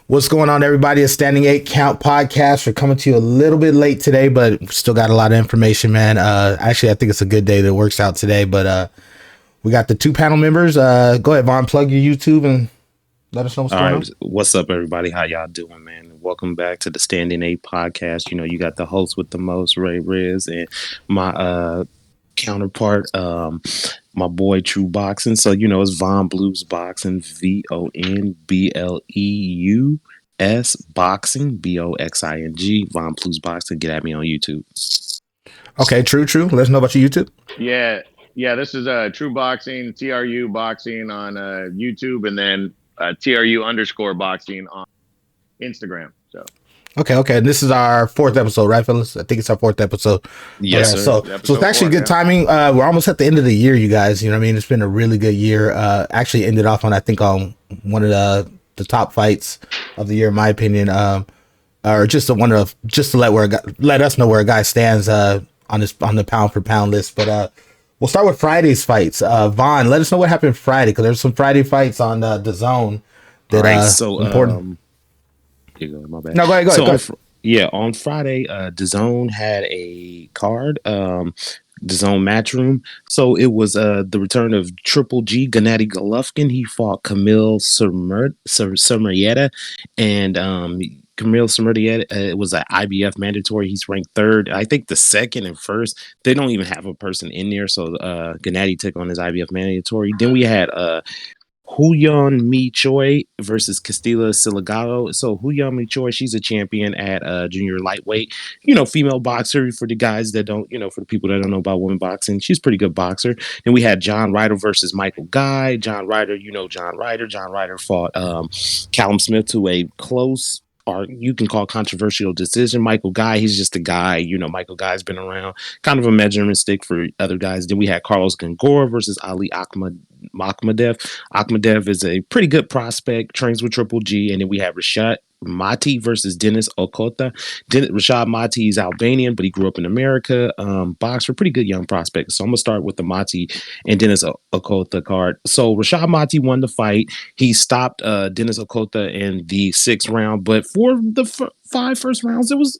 What's going on, everybody? It's Standing 8 Count Podcast. We're coming to you a little bit late today, but we still got a lot of information, man. Actually, I think it's a good day that works out today, but we got the two panel members. Go ahead, Vaughn, plug your YouTube and let us know what's going on. What's up, everybody? How y'all doing, man? Welcome back to the Standing 8 Podcast. You know, you got the host with the most, Raymore, and my counterpart, my boy True Boxing. So you know, it's Von Blues Boxing, VONBLEUS Boxing, BOXING, Von Blues Boxing. Get at me on YouTube. Okay, True. Let us know about your YouTube. Yeah. This is True Boxing, TRU Boxing on YouTube, and then TRU_boxing on Instagram. So. Okay. And this is our fourth episode, right, fellas? I think it's our fourth episode. Yes, sir. So it's actually good timing. We're almost at the end of the year, you guys. You know what I mean? It's been a really good year. Actually ended off on, I think, on one of the top fights of the year, in my opinion. Or just to let us know where a guy stands on the pound for pound list. But we'll start with Friday's fights. Vaughn, let us know what happened Friday, because there's some Friday fights on the Zone that important. My bad. No, go ahead. On Friday, DAZN had a card, DAZN Matchroom. So it was the return of Triple G, Gennady Golovkin. He fought Camille Cemeta, and Camille Cemeta, it was an IBF mandatory. He's ranked third. I think the second and first, they don't even have a person in there. So Gennady took on his IBF mandatory. Then we had Huyon Mi Choi versus Castilla Silgado. So Huyon Mi Choi, she's a champion at junior lightweight. You know, female boxer, for the guys that don't, for the people that don't know about women boxing. She's a pretty good boxer. Then we had John Ryder versus Michael Guy. John Ryder, John Ryder. John Ryder fought Callum Smith to a close, or you can call controversial decision. Michael Guy, he's just a guy. Michael Guy's been around, kind of a measuring stick for other guys. Then we had Carlos Gongora versus Ali Akhmadev. Akhmadev is a pretty good prospect, trains with Triple G. And then we have Rashad Mati versus Dennis Okota. Rashad Mati is Albanian, but he grew up in America. Boxer, pretty good young prospect. So I'm gonna start with the Mati and Dennis Okota card. So Rashad Mati won the fight. He stopped Dennis Okota in the 6th round, but for the 5 first rounds, it was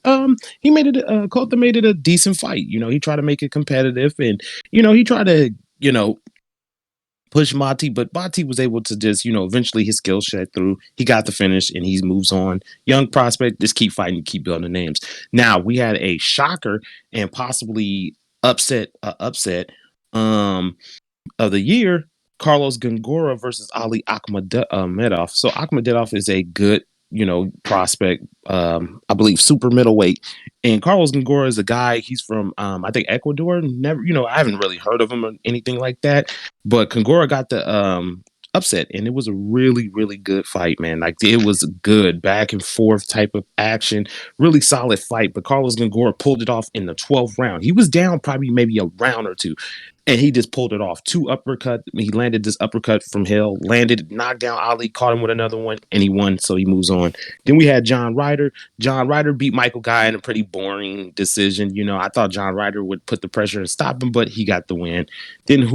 he made it. Okota made it a decent fight. He tried to make it competitive, and he tried to push Mati, but Mati was able to just, eventually his skill set through. He got the finish and he moves on. Young prospect, just keep fighting, keep building names. Now we had a shocker and possibly upset of the year. Carlos Gongora versus Ali Akhmadov. So Akhmadov is a good, prospect, I believe super middleweight. And Carlos Gongora is a guy, he's from, I think Ecuador. Never, I haven't really heard of him or anything like that. But Gongora got the upset, and it was a really, really good fight, man. Like, it was good back and forth type of action, really solid fight. But Carlos Gongora pulled it off in the 12th round. He was down probably maybe a round or two, and he just pulled it off. 2 uppercut. He landed this uppercut from Hill, knocked down Ali, caught him with another one, and he won. So he moves on. Then we had John Ryder. John Ryder beat Michael Guy in a pretty boring decision. I thought John Ryder would put the pressure and stop him, but he got the win. Then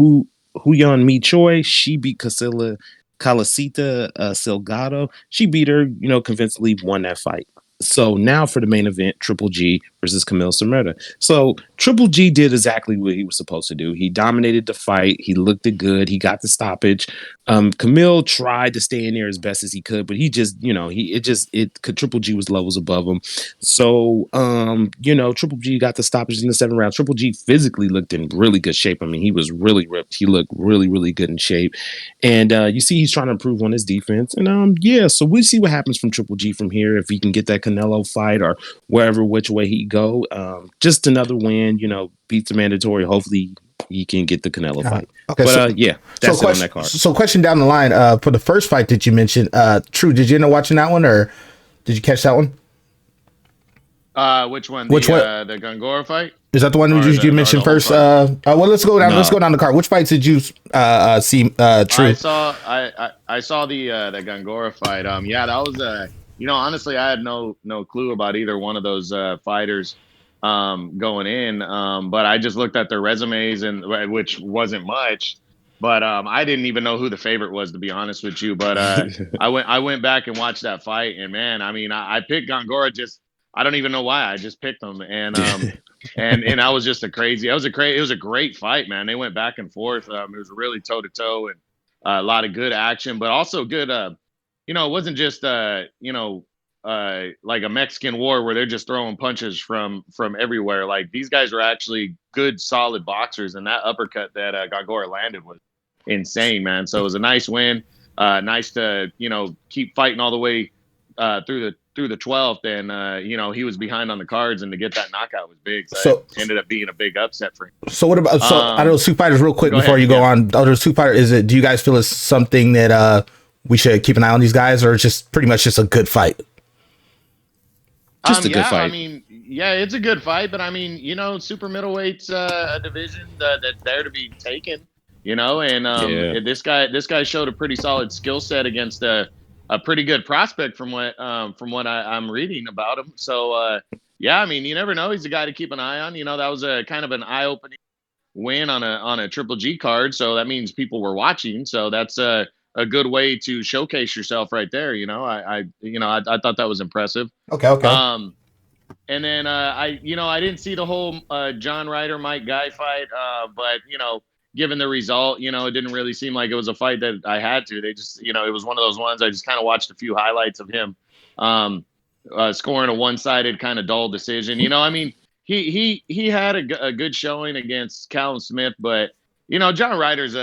Huyon Mi Choi, she beat Castilla Silgado. She beat her, convincingly, won that fight. So now for the main event, Triple G versus Camille Cemeta. So Triple G did exactly what he was supposed to do. He dominated the fight. He looked good. He got the stoppage. Camille tried to stay in there as best as he could, but he just, Triple G was levels above him. So, Triple G got the stoppage in the 7th round. Triple G physically looked in really good shape. I mean, he was really ripped. He looked really, really good in shape. And you see he's trying to improve on his defense. And so we'll see what happens from Triple G from here, if he can get that Canelo fight or which way he go. Just another win, beats the mandatory. Hopefully he can get the Canelo fight. Okay, but that's it on that card. So question down the line, for the first fight that you mentioned, True, did you end up watching that one, or did you catch that one? Which one? The Gongora fight? Is that the one you mentioned first? Well, let's go down. No. Let's go down the card. Which fights did you see? True. I saw the Gongora fight. That was honestly, I had no clue about either one of those fighters going in. But I just looked at their resumes, and which wasn't much. But I didn't even know who the favorite was, to be honest with you. But I went back and watched that fight, and man, I mean, I picked Gongora. Just I don't even know why. I just picked him, and and I was just it was a great fight, man. They went back and forth. It was really toe to toe, and a lot of good action, but also good. It wasn't just like a Mexican war where they're just throwing punches from everywhere. Like these guys were actually good, solid boxers, and that uppercut that Gongora landed was insane, man. So it was a nice win. Nice to keep fighting all the way through the 12th, and he was behind on the cards, and to get that knockout was big. So it ended up being a big upset for him. So what about I know two fighters real quick before you go on. Other two fighters, do you guys feel it's something that we should keep an eye on these guys, or just pretty much just a good fight? Just a good fight. I mean, yeah, it's a good fight, but I mean, super middleweight's a division that's there to be taken, and this guy showed a pretty solid skill set against a pretty good prospect from what I'm reading about him. So I mean, you never know. He's a guy to keep an eye on. That was a kind of an eye-opening win on a Triple G card, so that means people were watching. So that's a good way to showcase yourself right there. I thought that was impressive. Okay. And then I didn't see the whole John Ryder Mike Guy fight, but given the result, it didn't really seem like it was a fight that I had to. They just, it was one of those ones I just kind of watched a few highlights of him scoring a one-sided kind of dull decision. I mean, he had a good showing against Callum Smith, but John Ryder's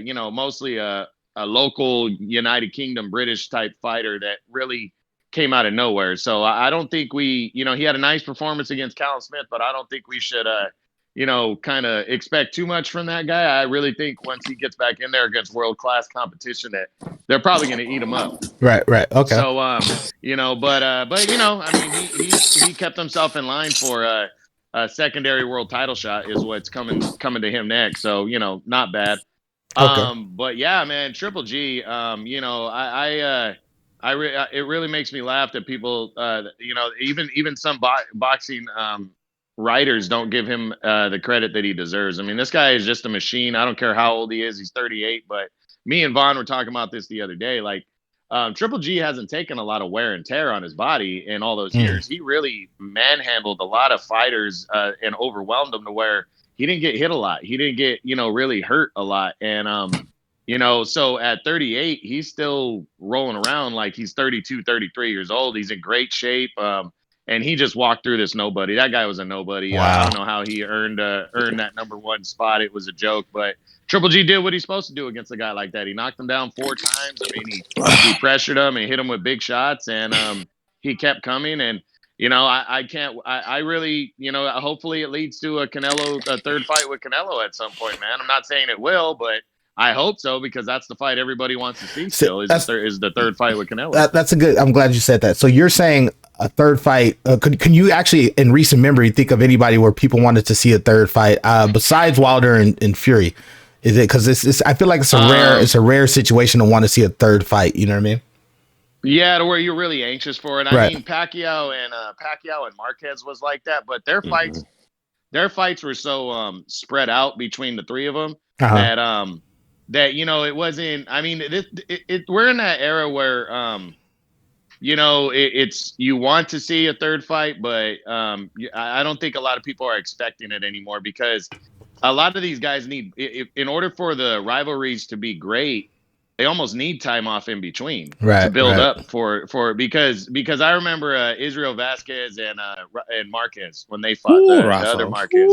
mostly a local United Kingdom British type fighter that really came out of nowhere. So I don't think he had a nice performance against Callum Smith, but I don't think we should kind of expect too much from that guy. I really think once he gets back in there against world-class competition that they're probably going to eat him up. Right. Okay. So, I mean, he kept himself in line for a secondary world title shot is what's coming to him next. So, not bad. Okay. But yeah, man, Triple G, it really makes me laugh that people, even some boxing writers don't give him the credit that he deserves. I mean, this guy is just a machine. I don't care how old he is. He's 38. But me and Vaughn were talking about this the other day. Like, Triple G hasn't taken a lot of wear and tear on his body in all those years. He really manhandled a lot of fighters and overwhelmed them to where he didn't get hit a lot. He didn't get, really hurt a lot. And, so at 38, he's still rolling around like he's 32, 33 years old. He's in great shape. And he just walked through this nobody. That guy was a nobody. Wow. I don't know how he earned that number one spot. It was a joke, but Triple G did what he's supposed to do against a guy like that. He knocked him down 4 times. I mean, he pressured him and hit him with big shots, and he kept coming. And I really, hopefully it leads to a third fight with Canelo at some point, man. I'm not saying it will, but I hope so, because that's the fight everybody wants to see still, is the third fight with Canelo. That's I'm glad you said that. So you're saying a third fight. Can you actually, in recent memory, think of anybody where people wanted to see a third fight besides Wilder and Fury? Is it because I feel like it's a rare situation to want to see a third fight. You know what I mean? Yeah, to where you're really anxious for it. Right. I mean, Pacquiao and Marquez was like that, but their fights were so spread out between the three of them that it wasn't. I mean, we're in that era where it's you want to see a third fight, but I don't think a lot of people are expecting it anymore, because a lot of these guys need, in order for the rivalries to be great, they almost need time off in between to build up for because I remember Israel Vasquez and Marquez when they fought the other Marquez.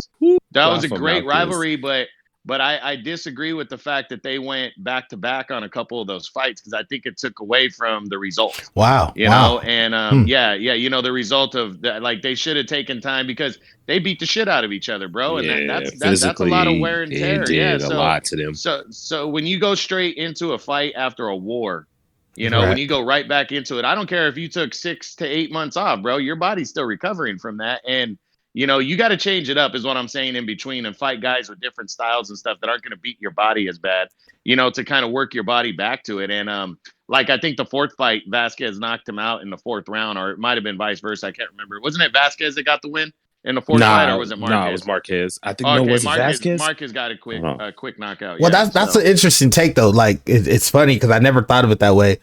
That was a great rivalry, but I disagree with the fact that they went back to back on a couple of those fights, because I think it took away from the result. Wow. And the result of that, like, they should have taken time, because they beat the shit out of each other, bro. And that's a lot of wear and tear. It did a lot to them. So when you go straight into a fight after a war, when you go right back into it, I don't care if you took 6 to 8 months off, bro, your body's still recovering from that. And you got to change it up, is what I'm saying, in between, and fight guys with different styles and stuff that aren't going to beat your body as bad, to kind of work your body back to it. And I think the fourth fight, Vasquez knocked him out in the 4th round, or it might have been vice versa. I can't remember. Wasn't it Vasquez that got the win? in the fourth fight, or was it Marquez? No, it was Marquez. I think Okay, was it Vasquez? Marquez got a quick knockout. Well, that's an interesting take though. Like it's funny because I never thought of it that way.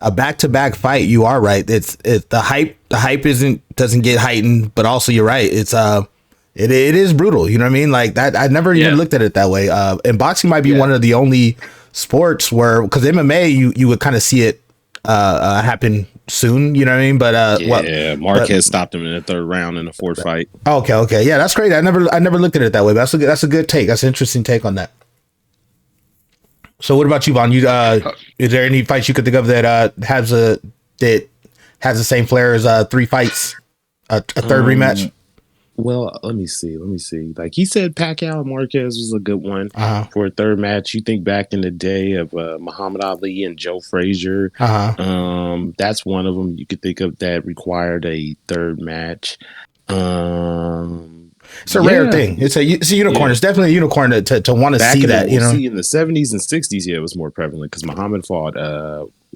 A back-to-back fight, you are right. It's the hype. The hype doesn't get heightened, but also you're right. It is brutal. You know what I mean? Like that. I never even looked at it that way. And boxing might be one of the only sports where, because MMA, you would kind of see it happen soon. You know what I mean? But Marquez stopped him in the third round in the fourth fight. Okay, yeah, that's great. I never looked at it that way. But that's a good take. That's an interesting take on that. So what about you, Vaughn? Is there any fights you could think of that has the same flair as 3 fights, a third rematch? Well, let me see. Like he said, Pacquiao Marquez was a good one for a third match. You think back in the day of Muhammad Ali and Joe Frazier. That's one of them you could think of that required a third match. It's a rare thing. It's a unicorn. Yeah. It's definitely a unicorn to want to see that. See, in the 70s and 60s, it was more prevalent because Muhammad fought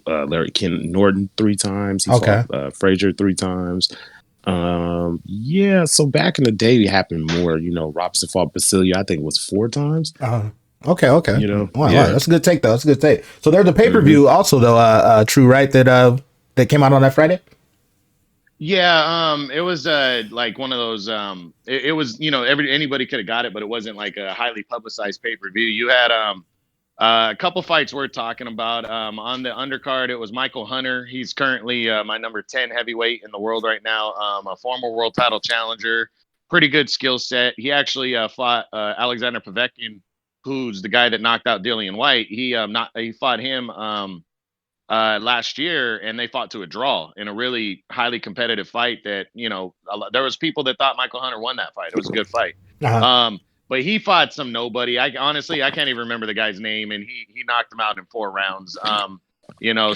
Larry Ken Norton 3 times. He fought Frazier 3 times. So back in the day, it happened more. Robson fought Basilio, I think it was 4 times. Okay. Wow, that's a good take, though. That's a good take. So there's a pay-per-view also, though, True, right, that came out on that Friday? Yeah, it was like one of those. It was anybody could have got it, but it wasn't like a highly publicized pay-per-view. You had a couple fights worth talking about. On the undercard, it was Michael Hunter. He's currently my number 10 heavyweight in the world right now. A former world title challenger, pretty good skill set. He actually fought Alexander Povetkin, who's the guy that knocked out Dillian White. He fought him last year, and they fought to a draw in a really highly competitive fight that, there was people that thought Michael Hunter won that fight. It was a good fight. But he fought some nobody. I can't even remember the guy's name, and he knocked him out in 4 rounds.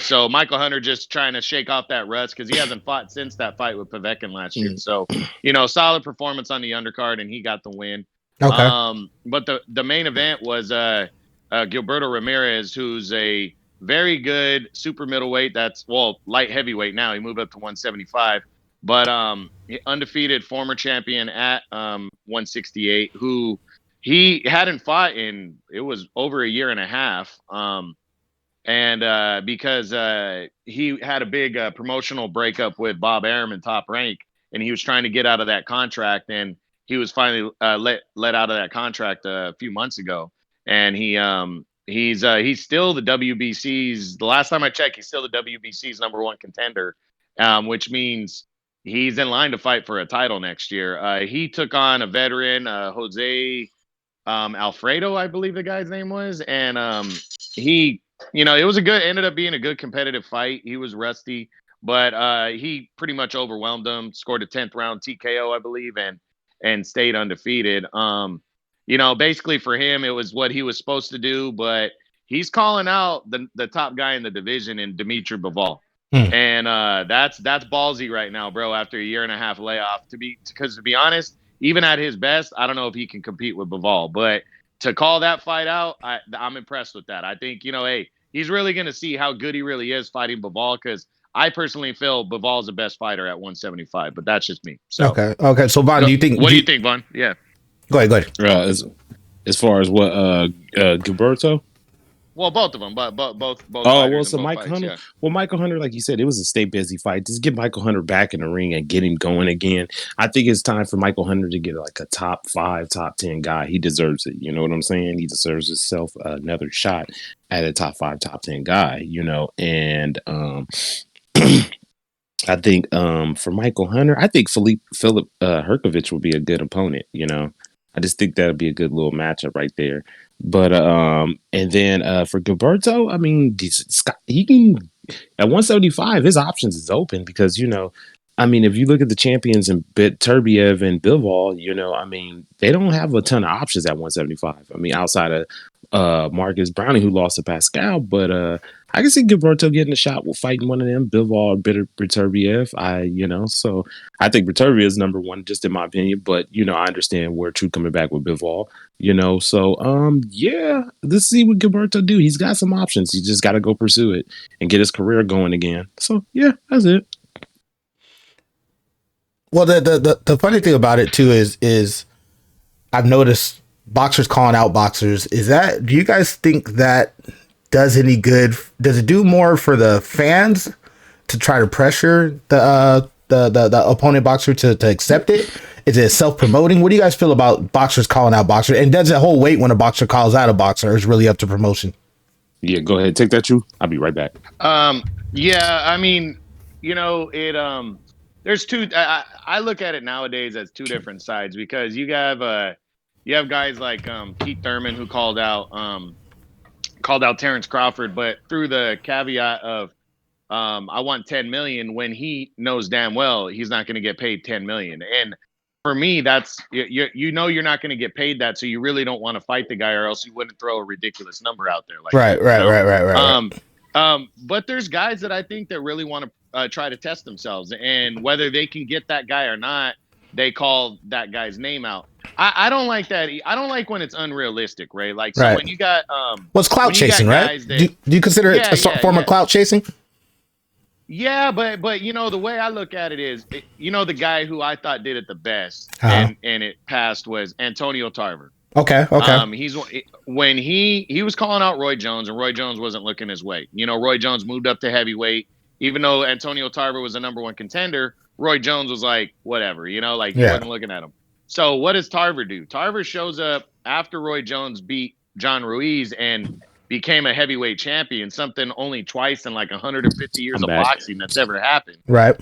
So Michael Hunter just trying to shake off that rust because he hasn't fought since that fight with Povetkin last year. So, solid performance on the undercard, and he got the win. Okay. But the main event was Gilberto Ramirez, who's a very good super middleweight. That's light heavyweight now. He moved up to 175, but undefeated former champion at 168, who he hadn't fought in, it was over a year and a half. Because he had a big promotional breakup with Bob Arum in Top Rank, and he was trying to get out of that contract, and he was finally let out of that contract a few months ago, and he's still the WBC's. The last time I checked, he's still the WBC's number 1 contender, which means he's in line to fight for a title next year. He took on a veteran, Jose Alfredo, I believe the guy's name was, and it ended up being a good competitive fight. He was rusty, but he pretty much overwhelmed him. Scored a 10th round TKO, I believe, and stayed undefeated. Basically for him, it was what he was supposed to do, but he's calling out the top guy in the division in Dimitri Bivol. And that's ballsy right now, bro, after a year and a half layoff. Because to be honest, even at his best, I don't know if he can compete with Bivol. But to call that fight out, I'm impressed with that. I think, he's really going to see how good he really is fighting Bivol, because I personally feel Bivol's the best fighter at 175, but that's just me. So okay. So Vaughn, do you think? What do you think, Vaughn? Yeah. Go ahead. As far as what Gilberto? Well, both of them, but both. So Michael Hunter. Yeah. Well, Michael Hunter, like you said, it was a stay busy fight. Just get Michael Hunter back in the ring and get him going again. I think it's time for Michael Hunter to get like a top 5, top 10 guy. He deserves it. You know what I'm saying? He deserves himself another shot at a top 5, top 10 guy. And I think for Michael Hunter, I think Philip Herkovich would be a good opponent. I just think that'd be a good little matchup right there. But and then for Gilberto, I mean, he can at 175. His options is open because if you look at the champions in Turbiev and Bivol, I mean, they don't have a ton of options at 175. I mean, outside of Marcus Browning, who lost to Pascal, but I can see Gilberto getting a shot with fighting one of them, Bivol or Beterbiev. So I think Beterbiev is number 1, just in my opinion. But I understand where True coming back with Bivol. So let's see what Gilberto do. He's got some options. He just got to go pursue it and get his career going again. So yeah, that's it. Well, the funny thing about it too is I've noticed boxers calling out boxers. Do you guys think that does any good? Does it do more for the fans to try to pressure the opponent boxer to accept it? Is it self-promoting? What do you guys feel about boxers calling out boxers? And does it hold weight when a boxer calls out a boxer, or is it really up to promotion? Yeah, go ahead. Take that, you. I'll be right back. Yeah, I mean, there's two. I look at it nowadays as two different sides because you have guys like Keith Thurman who called out Terrence Crawford, but through the caveat of I want 10 million when he knows damn well he's not going to get paid 10 million. And for me, that's you're not going to get paid that, so you really don't want to fight the guy, or else you wouldn't throw a ridiculous number out there. Like Right. But there's guys that I think that really want to try to test themselves, and whether they can get that guy or not, they call that guy's name out. I don't like that. I don't like when it's unrealistic, right? Like, so when you got what's clout chasing, right? Do you consider it a form of clout chasing? Yeah, but the way I look at it is, the guy who I thought did it the best and it passed was Antonio Tarver. Okay. When he was calling out Roy Jones, and Roy Jones wasn't looking his way. Roy Jones moved up to heavyweight, even though Antonio Tarver was the number one contender. Roy Jones was like, whatever, he wasn't looking at him. So what does Tarver do? Tarver shows up after Roy Jones beat John Ruiz and became a heavyweight champion, something only twice in like 150 years of boxing that's ever happened. Right.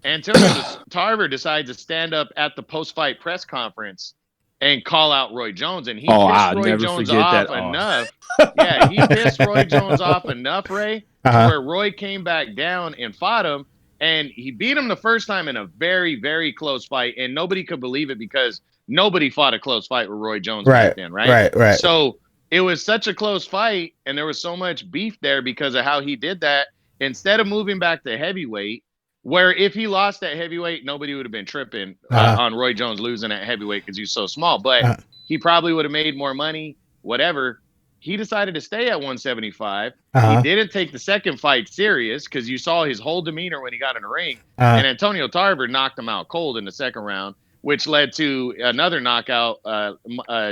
Antonio Tarver decides to stand up at the post-fight press conference and call out Roy Jones, and he pissed Roy Jones off enough. Yeah, he pissed Roy Jones off enough, Ray, where Roy came back down and fought him, and he beat him the first time in a very, very close fight, and nobody could believe it because nobody fought a close fight with Roy Jones back then, right? Right. So it was such a close fight, and there was so much beef there because of how he did that. Instead of moving back to heavyweight, where if he lost at heavyweight, nobody would have been tripping on Roy Jones losing at heavyweight because he was so small. But he probably would have made more money, whatever. He decided to stay at 175. He didn't take the second fight serious because you saw his whole demeanor when he got in the ring. And Antonio Tarver knocked him out cold in the second round, which led to another knockout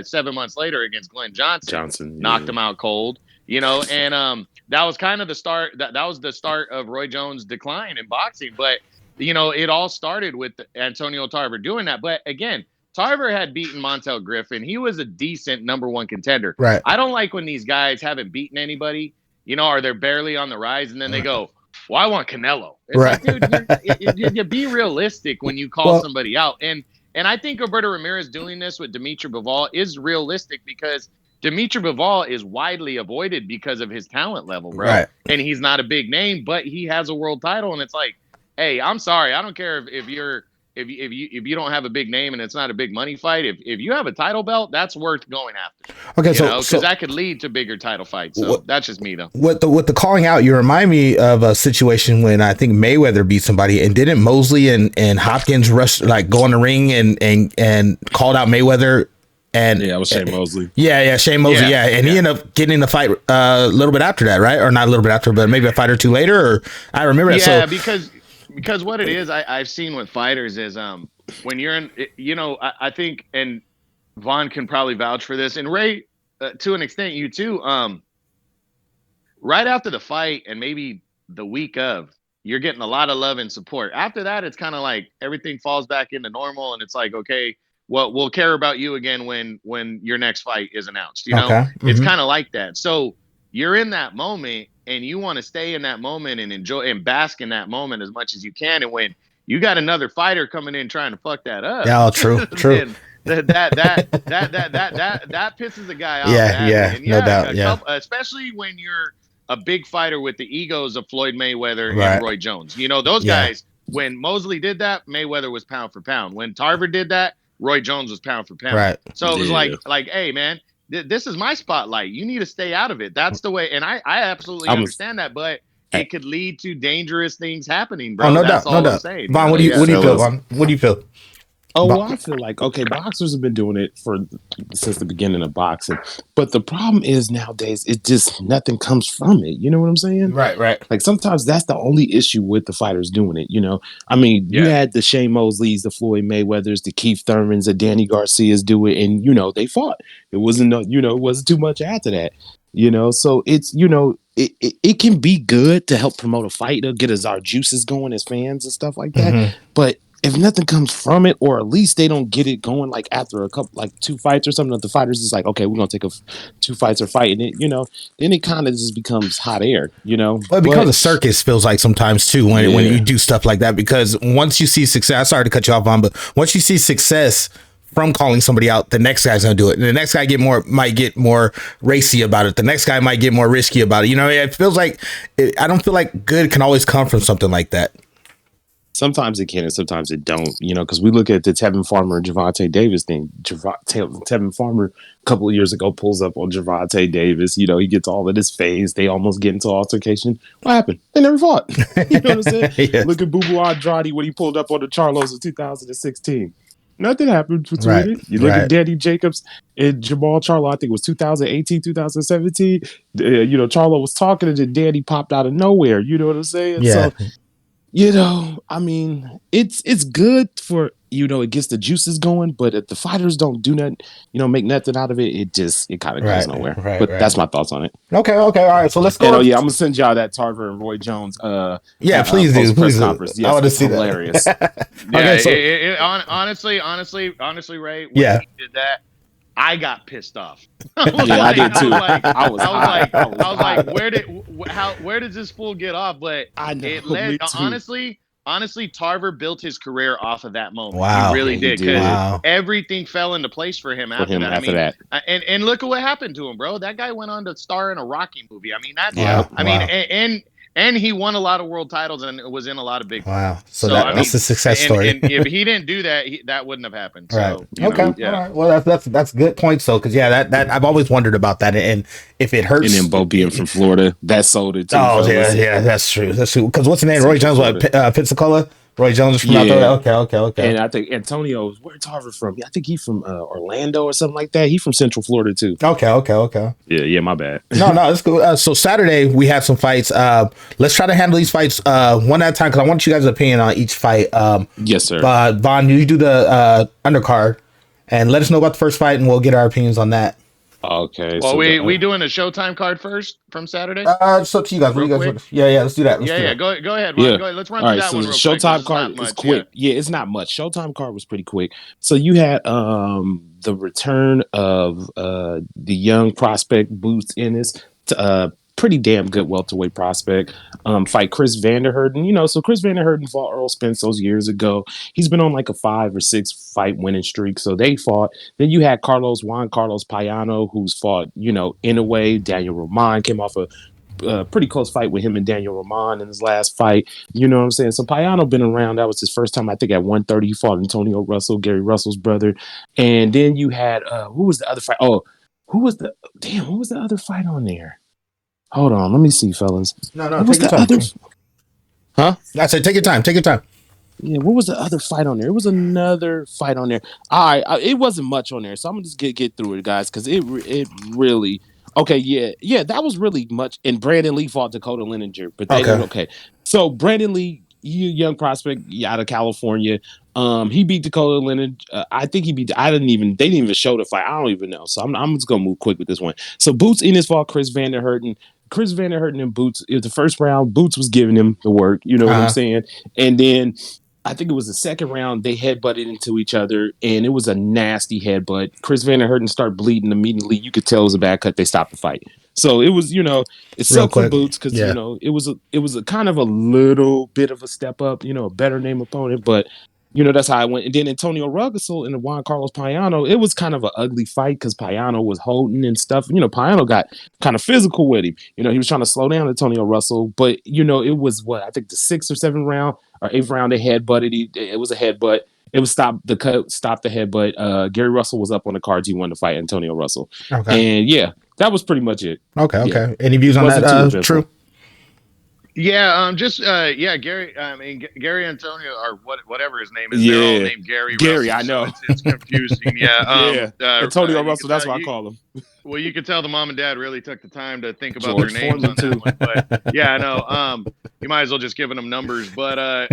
7 months later against Glenn Johnson. Knocked him out cold, and that was kind of the start. That was the start of Roy Jones' decline in boxing. But, it all started with Antonio Tarver doing that. But again, Tarver had beaten Montel Griffin. He was a decent number one contender. Right. I don't like when these guys haven't beaten anybody, or they're barely on the rise, and then they go, well, I want Canelo. It's like, dude, you be realistic when you call somebody out. And I think Gilberto Ramirez doing this with Dimitri Bivol is realistic because Dimitri Bivol is widely avoided because of his talent level, bro. Right. And he's not a big name, but he has a world title. And it's like, hey, I'm sorry. I don't care if you don't have a big name and it's not a big money fight. If you have a title belt, that's worth going after. Okay, because that could lead to bigger title fights. So that's just me, though. With the calling out, you remind me of a situation when I think Mayweather beat somebody, and didn't Mosley and Hopkins rush, like, go in the ring and called out Mayweather. And yeah, I was Shane Mosley. Yeah, Shane Mosley. Yeah, and he ended up getting in the fight a little bit after that, right? Or not a little bit after, but maybe a fight or two later. Or I remember that. Yeah, because what it is, I've seen with fighters is when you're in, I think, and Vaughn can probably vouch for this, and Ray, to an extent, you too. Right after the fight, and maybe the week of, you're getting a lot of love and support. After that, it's kind of like everything falls back into normal, and it's like, okay, well, we'll care about you again when your next fight is announced. It's kind of like that. So you're in that moment, and you want to stay in that moment and enjoy and bask in that moment as much as you can. And when you got another fighter coming in trying to fuck that up, true. that pisses a guy off. No doubt. Especially when you're a big fighter with the egos of Floyd Mayweather and Roy Jones. Those guys. When Mosley did that, Mayweather was pound for pound. When Tarver did that, Roy Jones was pound for pound. Right. So it was like, hey, man, this is my spotlight. You need to stay out of it. That's the way. And I absolutely understand that, but it could lead to dangerous things happening, bro. Oh, no That's doubt. all No I'm doubt. saying. Vaughn, what do you feel, Vaughn? What do you feel? Oh, well, I feel like, okay, boxers have been doing it since the beginning of boxing. But the problem is nowadays, it just nothing comes from it. You know what I'm saying? Right. Like sometimes that's the only issue with the fighters doing it. I mean, you had the Shane Mosleys, the Floyd Mayweathers, the Keith Thurmans, the Danny Garcias do it, and they fought. It wasn't, it wasn't too much after that. So it's it can be good to help promote a fight to get our juices going as fans and stuff like that. Mm-hmm. But if nothing comes from it, or at least they don't get it going, like after a couple, like 2 fights or something, the fighters is like, okay, we're gonna take 2 fights or fight, and then it kind of just becomes hot air, Well, it becomes a circus, feels like sometimes too when you do stuff like that, because once you see success, sorry to cut you off on, but once you see success from calling somebody out, the next guy's gonna do it, and the next guy might get more racy about it. The next guy might get more risky about it. It feels like I don't feel like good can always come from something like that. Sometimes it can and sometimes it don't, because we look at the Tevin Farmer and Gervonta Davis thing. Tevin Farmer a couple of years ago pulls up on Gervonta Davis. He gets all of his phase. They almost get into altercation. What happened? They never fought. You know what I'm saying? Yes. Look at Boo Boo Andrade when he pulled up on the Charlos in 2016. Nothing happened between it. You look at Danny Jacobs and Jamal Charlo, I think it was 2018, 2017. Charlo was talking and Danny popped out of nowhere. You know what I'm saying? Yeah. So, I mean, it's good for, it gets the juices going, but if the fighters don't do nothing, make nothing out of it, it kind of goes nowhere. But that's my thoughts on it. Okay. All right. So let's go. I'm going to send y'all that Tarver and Roy Jones. Please do. Please conference. Yes, I want to see hilarious. That. Okay. Honestly, Ray, when he did that, I got pissed off. I did too. I was like, where does this fool get off? But it led, honestly, Tarver built his career off of that moment. Wow. He really did, because everything fell into place for him after that. And look at what happened to him, bro. That guy went on to star in a Rocky movie. I mean, and he won a lot of world titles and was in a lot of big. Wow. So that's a success story. And if he didn't do that, that wouldn't have happened. So, All right. Well, that's good points though, because that I've always wondered about that, and if it hurts. And then Bo being from Florida, that sold it too. Oh yeah, that's true. Because what's the name? Roy Jones, Pensacola. Roy Jones from out there. Okay. And I think Antonio, where's Tarver from? I think he's from Orlando or something like that. He's from Central Florida too. Okay. Yeah, my bad. No, it's cool. So Saturday we had some fights. Let's try to handle these fights one at a time, because I want you guys' opinion on each fight. Yes, sir. Vaughn, you do the undercard, and let us know about the first fight, and we'll get our opinions on that. Okay. Well, we doing a Showtime card first from Saturday? It's up to you guys. Let's do that. Go ahead. Go ahead. Let's run through that one real quick. Showtime card is quick. Yeah, it's not much. Showtime card was pretty quick. So you had the return of the young prospect Boots Ennis, pretty damn good welterweight prospect. Fight Chris Vanderherden. So Chris Vanderherden fought Earl Spence those years ago. He's been on like a 5 or 6 fight winning streak. So they fought. Then you had Juan Carlos Payano, who's fought, in a way. Daniel Roman came off a pretty close fight with him and Daniel Roman in his last fight. You know what I'm saying? So Payano been around. That was his first time, I think, at 130. He fought Antonio Russell, Gary Russell's brother. And then you had, who was the other fight? Oh, what was the other fight on there? Hold on, let me see, fellas. No, take your time. Huh? I said, take your time. Yeah, what was the other fight on there? It was another fight on there. All right, it wasn't much on there, so I'm gonna just get through it, guys, because it really. Okay, yeah, that was really much. And Brandon Lee fought Dakota Leninger, but they did okay. So Brandon Lee, young prospect out of California. He beat Dakota Leninger. I think he beat. They didn't even show the fight. I don't even know. So I'm just gonna move quick with this one. So Boots Ennis fought Chris Vanderherden. Chris Vanderherden and Boots. It was the first round. Boots was giving him the work. You know what I'm saying? And then I think it was the second round. They headbutted into each other, and it was a nasty headbutt. Chris Vanderherden started bleeding immediately. You could tell it was a bad cut. They stopped the fight. So it was, it sucked for Boots because it was a kind of a little bit of a step up. A better name opponent, but. That's how I went. And then Antonio Russell and Juan Carlos Payano, it was kind of an ugly fight because Payano was holding and stuff. Payano got kind of physical with him. He was trying to slow down Antonio Russell. But, it was I think the 6th or 7th round or 8th round, they headbutted. It was a headbutt. It was stop the headbutt. Gary Russell was up on the cards. He wanted to fight Antonio Russell. Okay. And, that was pretty much it. Okay. Any views on that, True? Gary. I mean, Gary Antonio or whatever his name is. They're all Yeah, named Gary Gary, Russell, I so know. it's confusing. Yeah. Yeah, Antonio You can Russell. That's tell what I call him. well, you could tell the mom and dad really took the time to think about their George names Foreman on that too. one. But yeah, I know. You might as well just giving them numbers. But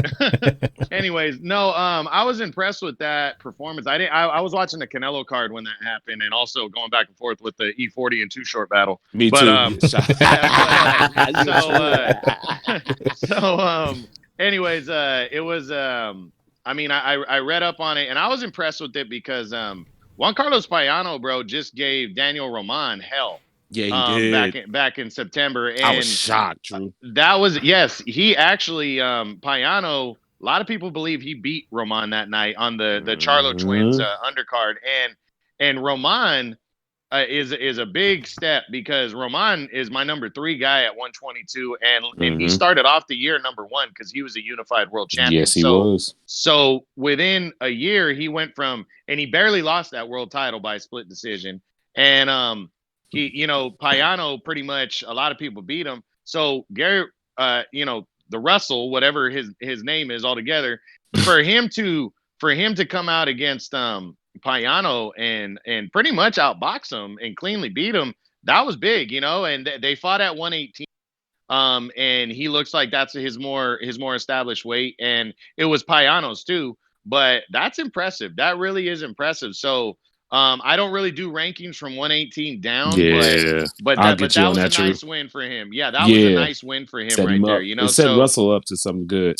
anyways, no. I was impressed with that performance. I didn't. I was watching the Canelo card when that happened, and also going back and forth with the E40 and Too Short battle. Me But too. yeah. You a So anyways, it was I mean, I read up on it and I was impressed with it because Juan Carlos Payano, bro, just gave Daniel Roman hell Yeah, he did. back in September. I was And shocked, Drew. that was yes, he actually Payano, a lot of people believe he beat Roman that night on the Charlo twins undercard. And Roman is a big step because Roman is my number 3 guy at 122, and he started off the year number 1 because he was a unified world champion. Yes, he was. So within a year, he went from, and he barely lost that world title by split decision. And he, Payano, pretty much a lot of people beat him. So Gary, the Russell, whatever his name is altogether, for him to come out against Payano and pretty much outbox him and cleanly beat him, that was big, and they fought at 118. And he looks like that's his more established weight, and it was Payano's too, but that's impressive. That really is impressive. So I don't really do rankings from 118 down, but that was a nice win for him. Yeah, that was a nice win for him right there. It set Russell up to something good.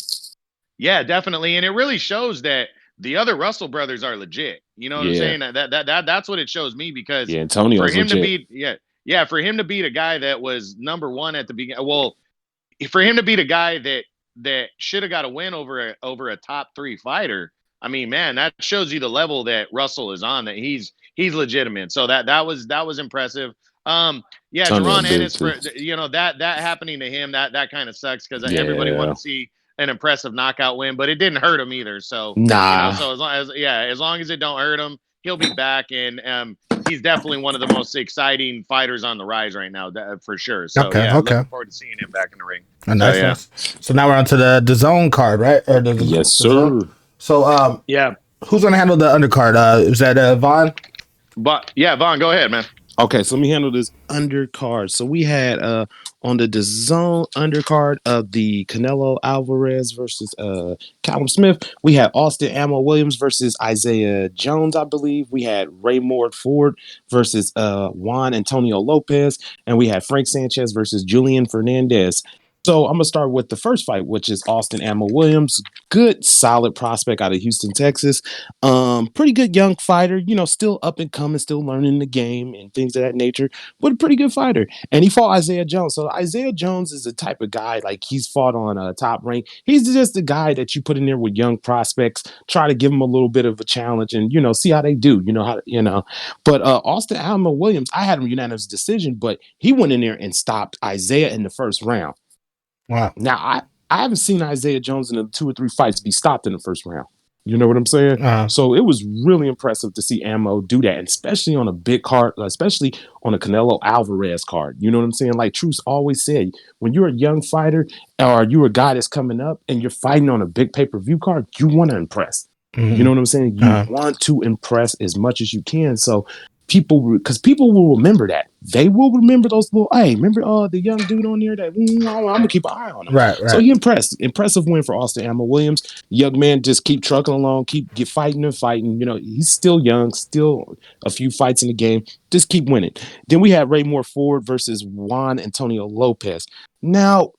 Yeah, definitely, and it really shows that the other Russell brothers are legit. You know what I'm saying? That's what it shows me, because Antonio's for him legit. to beat for him to beat a guy that was number 1 at the beginning. Well, for him to beat a guy that should have got a win over a top 3 fighter. I mean, man, that shows you the level that Russell is on. That he's legitimate. So that was impressive. Jaron Ennis, for that happening to him, that kind of sucks, because everybody wanted to see an impressive knockout win, but it didn't hurt him either. So so as long as it don't hurt him, he'll be back, and he's definitely one of the most exciting fighters on the rise right now, for sure. So looking forward to seeing him back in the ring. Nice. So now we're on to the DAZN card, right? Or yes, sir. So who's gonna handle the undercard? Is that Vaughn? But Vaughn, go ahead, man. Okay, so let me handle this undercard. So we had on the DAZN undercard of the Canelo Alvarez versus Callum Smith, we had Austin Ammo Williams versus Isaiah Jones, I believe. We had Raymore Ford versus Juan Antonio Lopez, and we had Frank Sanchez versus Julian Fernandez. So I'm going to start with the first fight, which is Austin Ammo Williams. Good, solid prospect out of Houston, Texas. Pretty good young fighter, still up and coming, still learning the game and things of that nature, but a pretty good fighter. And he fought Isaiah Jones. So Isaiah Jones is the type of guy, like, he's fought on a top rank. He's just the guy that you put in there with young prospects, try to give him a little bit of a challenge and, see how they do, But Austin Ammo Williams, I had him unanimous decision, but he went in there and stopped Isaiah in the first round. Wow. Now, I haven't seen Isaiah Jones in the 2 or 3 fights be stopped in the first round. You know what I'm saying? So it was really impressive to see Ammo do that, and especially on a big card, especially on a Canelo Alvarez card. You know what I'm saying? Like Truce always said, when you're a young fighter or you're a guy that's coming up and you're fighting on a big pay-per-view card, you want to impress. Mm-hmm. You know what I'm saying? You want to impress as much as you can. So people will remember that. They will remember those little, hey, remember the young dude on there that I'm gonna keep an eye on him. Right. So he impressive win for Austin Ammo Williams. Young man, just keep trucking along, keep fighting and fighting. He's still young, still a few fights in the game. Just keep winning. Then we had Raymore Ford versus Juan Antonio Lopez. Now,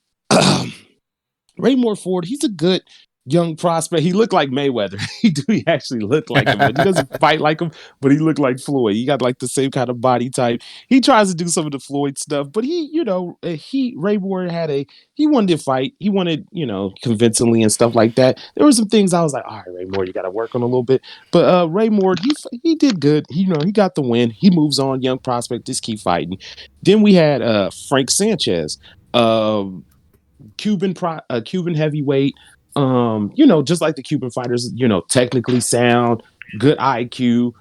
Raymore Ford, he's a good young prospect. He looked like Mayweather. He actually looked like him, but he doesn't fight like him, but he looked like Floyd. He got like the same kind of body type. He tries to do some of the Floyd stuff, but Raymore he wanted to fight. He wanted, convincingly and stuff like that. There were some things I was like, all right, Raymore, you got to work on a little bit. But Raymore, he did good. He got the win. He moves on, young prospect, just keep fighting. Then we had Frank Sanchez, Cuban heavyweight. Just like the Cuban fighters, technically sound, good IQ,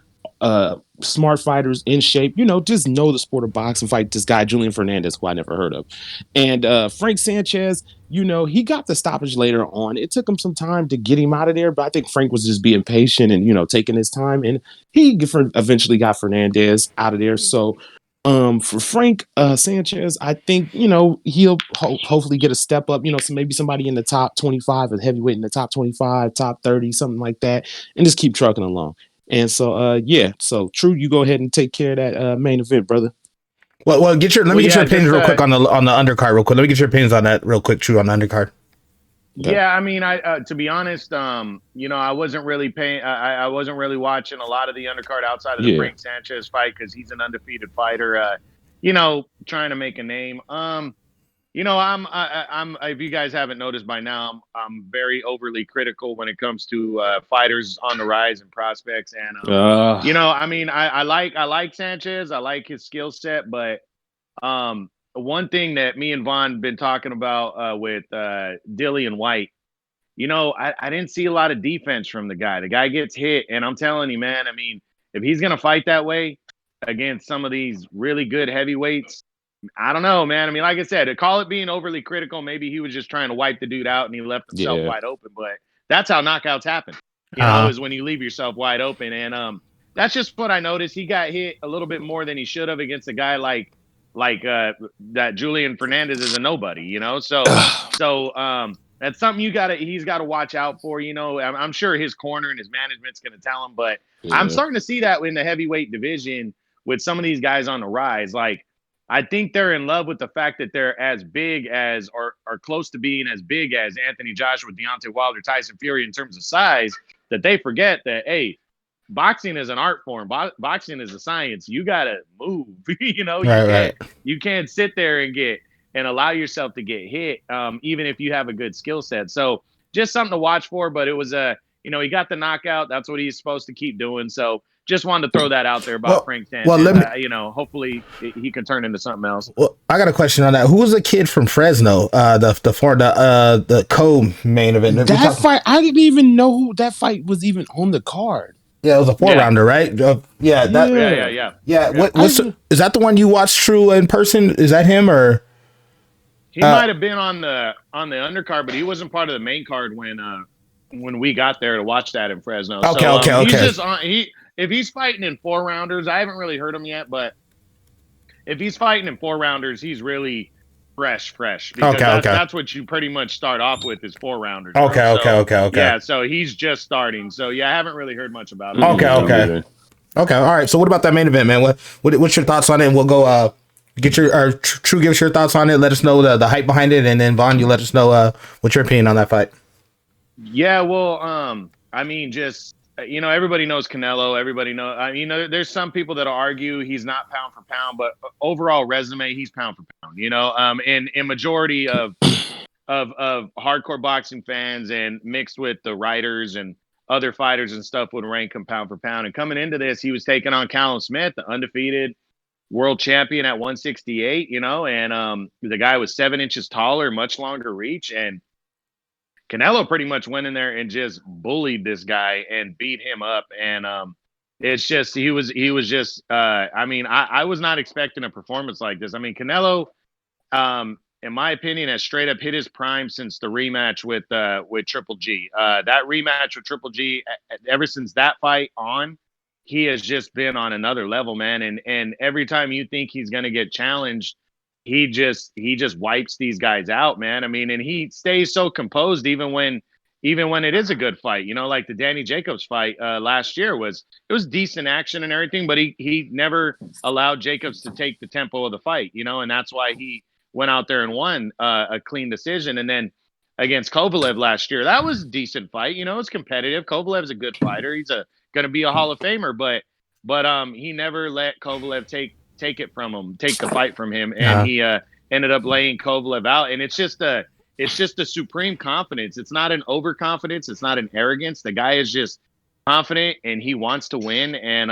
smart fighters in shape, just know the sport of boxing, fight this guy, Julian Fernandez, who I never heard of. And Frank Sanchez, he got the stoppage later on. It took him some time to get him out of there, but I think Frank was just being patient and, taking his time. And he eventually got Fernandez out of there. So for Frank Sanchez, I think, he'll hopefully get a step up, so maybe somebody in the top 25, a heavyweight in the top 25, top 30, something like that, and just keep trucking along. And so, so True, you go ahead and take care of that main event, brother. Well, let me get your opinions real quick on the undercard real quick. Let me get your opinions on that real quick, True, on the undercard. Okay. Yeah, I mean, to be honest, I wasn't really paying. I wasn't really watching a lot of the undercard outside of the Frank Sanchez fight because he's an undefeated fighter. Trying to make a name. I'm if you guys haven't noticed by now, I'm very overly critical when it comes to fighters on the rise and prospects. And I like Sanchez. I like his skill set, but one thing that me and Vaughn been talking about with Dilly and White, I didn't see a lot of defense from the guy. The guy gets hit, and I'm telling you, man, I mean, if he's gonna fight that way against some of these really good heavyweights, I don't know, man. I mean, like I said, to call it being overly critical, maybe he was just trying to wipe the dude out and he left himself wide open. But that's how knockouts happen, is when you leave yourself wide open. And that's just what I noticed. He got hit a little bit more than he should have against a guy like that Julian Fernandez is a nobody, So that's something he's got to watch out for. I'm sure his corner and his management's going to tell him, but I'm starting to see that in the heavyweight division with some of these guys on the rise. Like, I think they're in love with the fact that they're as big as or close to being as big as Anthony Joshua, Deontay Wilder, Tyson Fury in terms of size, that they forget that, hey, boxing is an art form. Boxing is a science. You got to move. You can't sit there and allow yourself to get hit, even if you have a good skill set. So just something to watch for. But it was he got the knockout. That's what he's supposed to keep doing. So just wanted to throw that out there about Frank Sanchez. Well, hopefully he can turn into something else. Well, I got a question on that. Who was the kid from Fresno? The co-main event. That fight, I didn't even know who that fight was even on the card. Yeah, it was a 4-rounder, right? Yeah. Is that the one you watched, True, in person? Is that him or? He might have been on the undercard, but he wasn't part of the main card when we got there to watch that in Fresno. Okay. He's just on. If he's fighting in 4-rounders, I haven't really heard him yet, but if he's fighting in 4-rounders, he's really fresh. Because that's what you pretty much start off with is 4-rounders. Okay. Yeah, so he's just starting. So yeah, I haven't really heard much about it. Okay. All right. So what about that main event, man? What's your thoughts on it? And we'll go True, give us your thoughts on it. Let us know the hype behind it, and then Vaughn, you let us know what's your opinion on that fight. Yeah, well, I mean, just everybody knows Canelo. Everybody knows. There's some people that'll argue he's not pound for pound, but overall resume, he's pound for pound. In majority of hardcore boxing fans and mixed with the writers and other fighters and stuff would rank him pound for pound. And coming into this, he was taking on Callum Smith, the undefeated world champion at 168. And the guy was 7 inches taller, much longer reach, and Canelo pretty much went in there and just bullied this guy and beat him up. And it's just he was just I was not expecting a performance like this. I mean, Canelo, in my opinion, has straight up hit his prime since the rematch with Triple G. That rematch with Triple G, ever since that fight on, he has just been on another level, man. And every time you think he's gonna get challenged, he just wipes these guys out, man. I mean, and he stays so composed even when it is a good fight. Like the Danny Jacobs fight last year was decent action and everything, but he never allowed Jacobs to take the tempo of the fight, and that's why he went out there and won a clean decision. And then against Kovalev last year, that was a decent fight. It's competitive. Kovalev's a good fighter. He's going to be a Hall of Famer, but he never let Kovalev take the fight from him, and he ended up laying Kovalev out. And it's just a supreme confidence. It's not an overconfidence. It's not an arrogance. The guy is just confident and he wants to win. And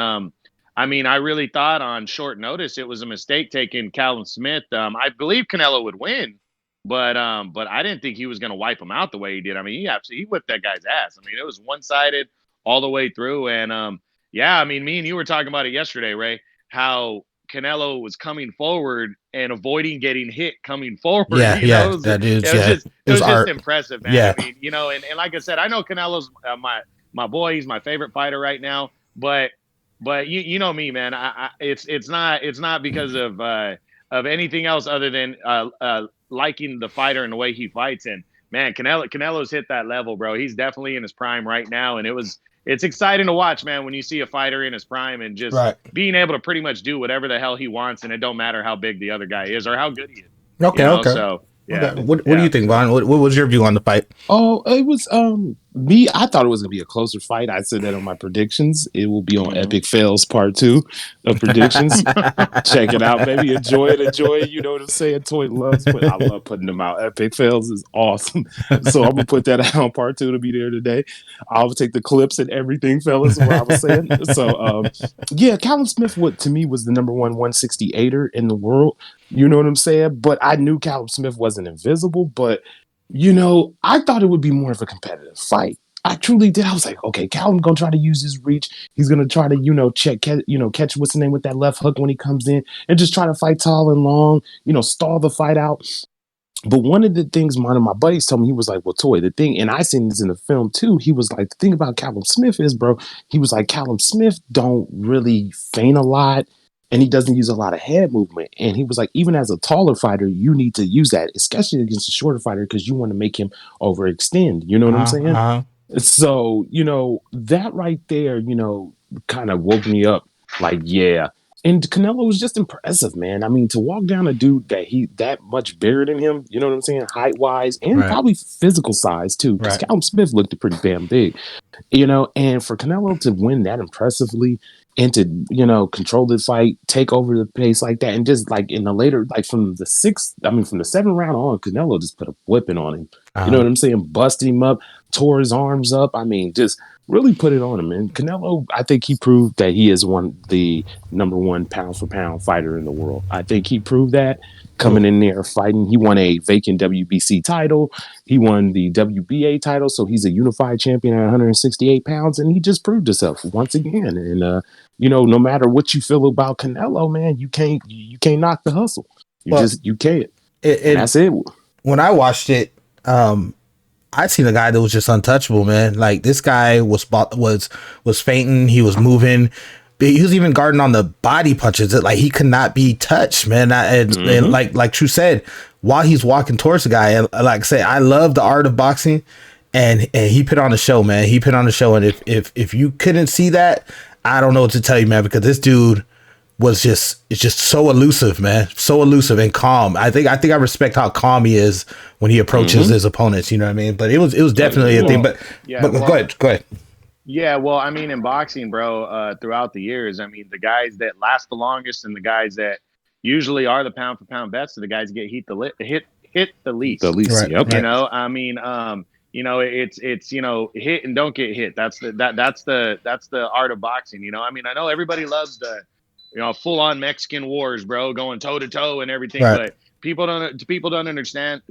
I really thought on short notice it was a mistake taking Callum Smith. I believe Canelo would win, but I didn't think he was going to wipe him out the way he did. I mean, he whipped that guy's ass. I mean, it was one-sided all the way through, and Yeah, I mean, me and you were talking about it yesterday, Ray, how Canelo was coming forward and avoiding getting hit coming forward. Yeah, You yeah, know, it that is, was yeah, just it it was was just art. impressive, man. I Yeah, mean, you know, and like I said, I know Canelo's my boy. He's my favorite fighter right now, but you know me, man. It's not because of anything else other than liking the fighter and the way he fights. And man, Canelo's hit that level, bro. He's definitely in his prime right now, and it's exciting to watch, man, when you see a fighter in his prime and just right. being able to pretty much do whatever the hell he wants, and it don't matter how big the other guy is or how good he is. You Okay, know, okay, so okay. yeah, What do you yeah. think, So Vaughn? What was your view on the fight? Oh, it was me. I thought it was gonna be a closer fight. I said that on my predictions. It will be on mhm. Epic Fails Part 2 of predictions. Check it out, baby. Enjoy it, enjoy it. You know what I'm saying? Toy loves, but I love putting them out. Epic Fails is awesome. So I'm gonna put that out on Part 2 to be there today. I'll take the clips and everything, fellas, what I was saying. So yeah, Callum Smith, what to me was the number one 168er in the world. You know what I'm saying? But I knew Callum Smith wasn't invisible, but I thought it would be more of a competitive fight. I truly did. I was like, okay, Callum gonna try to use his reach. He's gonna try to, catch what's the name with that left hook when he comes in, and just try to fight tall and long. Stall the fight out. But one of the things one of my buddies told me, he was like, well, Toy, the thing, and I seen this in the film too. He was like, the thing about Callum Smith is, bro, he was like, Callum Smith don't really feint a lot and he doesn't use a lot of head movement. And he was like, even as a taller fighter, you need to use that, especially against a shorter fighter, because you want to make him overextend. You know what I'm saying? Uh-huh. So, that right there, kind of woke me up like, yeah. And Canelo was just impressive, man. I mean, to walk down a dude that much bigger than him, you know what I'm saying, height wise and Right, probably physical size too, because right. Callum Smith looked pretty damn big, and for Canelo to win that impressively and to, control the fight, take over the pace like that, and just like in the later, like from the seventh round on, Canelo just put a whipping on him. You know Uh-huh. what I'm saying? Busted him up, tore his arms up. I mean, just really put it on him. And Canelo, I think he proved that he is the number one pound for pound fighter in the world. I think he proved that coming in there fighting. He won a vacant WBC title. He won the WBA title, so he's a unified champion at 168 pounds, and he just proved himself once again. And no matter what you feel about Canelo, man, you can't knock the hustle. Well, You can't, and it that's it. when I watched it, I seen a guy that was just untouchable, man. Like this guy was fainting, he was moving, he was even guarding on the body punches. That like he could not be touched, man. And like True said, while he's walking towards the guy, and like I say, I love the art of boxing, and he put on a show, man. He put on a show, and if you couldn't see that, I don't know what to tell you, man, because this dude it's just so elusive, man. So elusive and calm. I think I respect how calm he is when he approaches his opponents, you know what I mean? But it was definitely a thing. But yeah, go ahead. Go ahead. yeah. Well, I mean, in boxing, bro, throughout the years, I mean, the guys that last the longest and the guys that usually are the pound for pound best are the guys that get hit the The least. least, Right, yep. You right. know, I mean, it's hit and don't get hit. That's the art of boxing. You know, I mean, I know everybody loves the full on Mexican wars, bro, going toe to toe and everything, Right. but people don't understand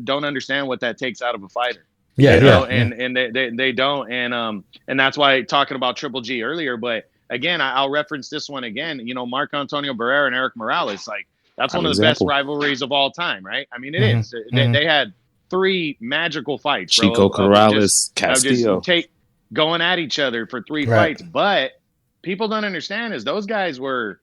what that takes out of a fighter. Yeah, You Yeah. know, yeah, yeah. and they don't, and that's why talking about Triple G earlier, but again, I'll reference this one again. Marco Antonio Barrera and Eric Morales, like that's Prime one of the best example. rivalries of all time, right? I mean, it Mm-hmm, is. They, mm-hmm. they had three magical fights, bro, Chico Corrales, of just Castillo. take going at each other for three Right. fights. But people don't understand is those guys were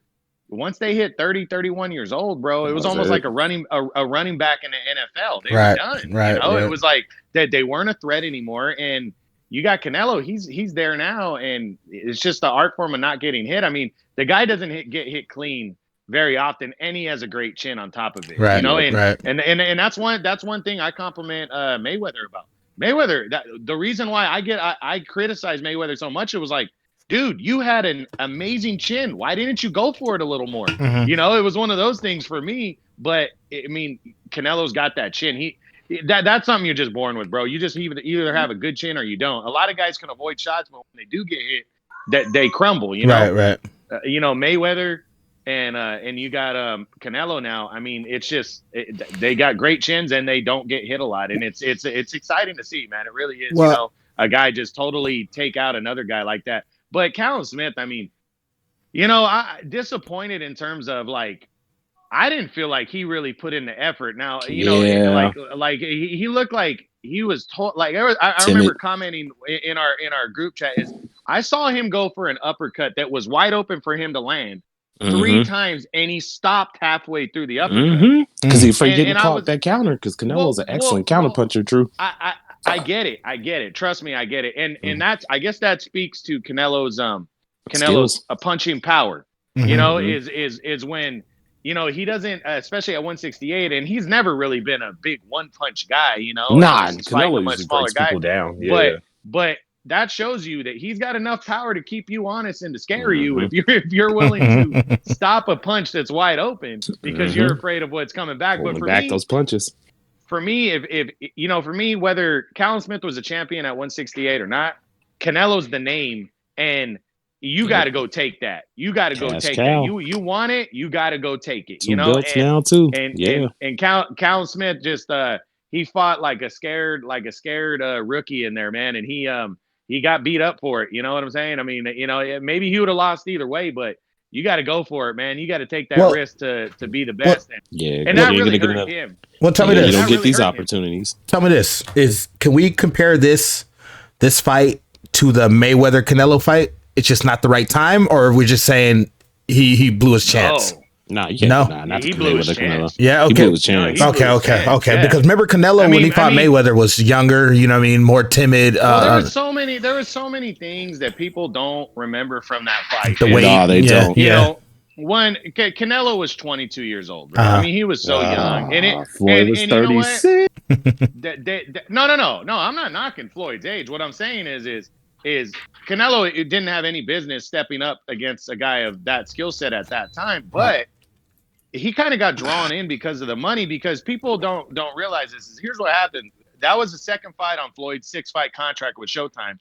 once they hit 30, 31 years old, bro, it That was was almost it. like a running back in the NFL. They were Right. done. Right. It Right. was like that they weren't a threat anymore. And you got Canelo, he's there now, and it's just the art form of not getting hit. I mean, the guy doesn't get hit clean very often, and he has a great chin on top of it. Right. Yep. Right. And that's one thing I compliment Mayweather about. Mayweather, the reason why I criticize Mayweather so much, it was like, dude, you had an amazing chin. Why didn't you go for it a little more? Mm-hmm. It was one of those things for me. But I mean, Canelo's got that chin. That's something you're just born with, bro. You just either have a good chin or you don't. A lot of guys can avoid shots, but when they do get hit, that they crumble. Right. Right. Mayweather and you got Canelo now. I mean, it's just they got great chins and they don't get hit a lot, and it's exciting to see, man. It really is. Well, A guy just totally take out another guy like that. But Callum Smith, I mean, I disappointed in terms of like, I didn't feel like he really put in the effort. Now, Yeah. like he looked like he was told. Like I Timid. remember commenting in our group chat is I saw him go for an uppercut that was wide open for him to land 3 times, and he stopped halfway through the uppercut Because he's afraid getting and caught that counter. Because Canelo's an excellent counter puncher. True. I get it. Trust me, I get it. And that's, I guess that speaks to Canelo's Skills. punching power. Is when he doesn't, especially at 168, and he's never really been a big one punch guy. Nah, he's fighting a much smaller guy. People down. Yeah. But that shows you that he's got enough power to keep you honest and to scare you if you're willing to stop a punch that's wide open because you're afraid of what's coming back. Pulling but for back me, those punches. For me, if whether Callum Smith was a champion at 168 or not, Canelo's the name, and you got to go take that. You got to go take that. You want it, you got to go take it. Two belts now too. And Callum Smith just he fought like a scared rookie in there, man, and he got beat up for it. You know what I'm saying? I mean, maybe he would have lost either way, but you got to go for it, man. You got to take that risk to be the best. And that really hurt him. Well, tell me this. You don't get these opportunities. Tell me this. Can we compare this fight to the Mayweather Canelo fight? It's just not the right time, or are we just saying he blew his chance? Not he blew his chance. Yeah, okay. He blew his chance. Okay. Yeah. Because remember Canelo when he fought Mayweather was younger, more timid. There were so many things that people don't remember from that fight. The way they don't. Canelo was 22 years old. Right? I mean, he was so young, and Floyd was 36. No, I'm not knocking Floyd's age. What I'm saying is Canelo didn't have any business stepping up against a guy of that skill set at that time, but he kind of got drawn in because of the money. Because people don't realize this. Here's what happened. That was the second fight on Floyd's 6-fight contract with Showtime,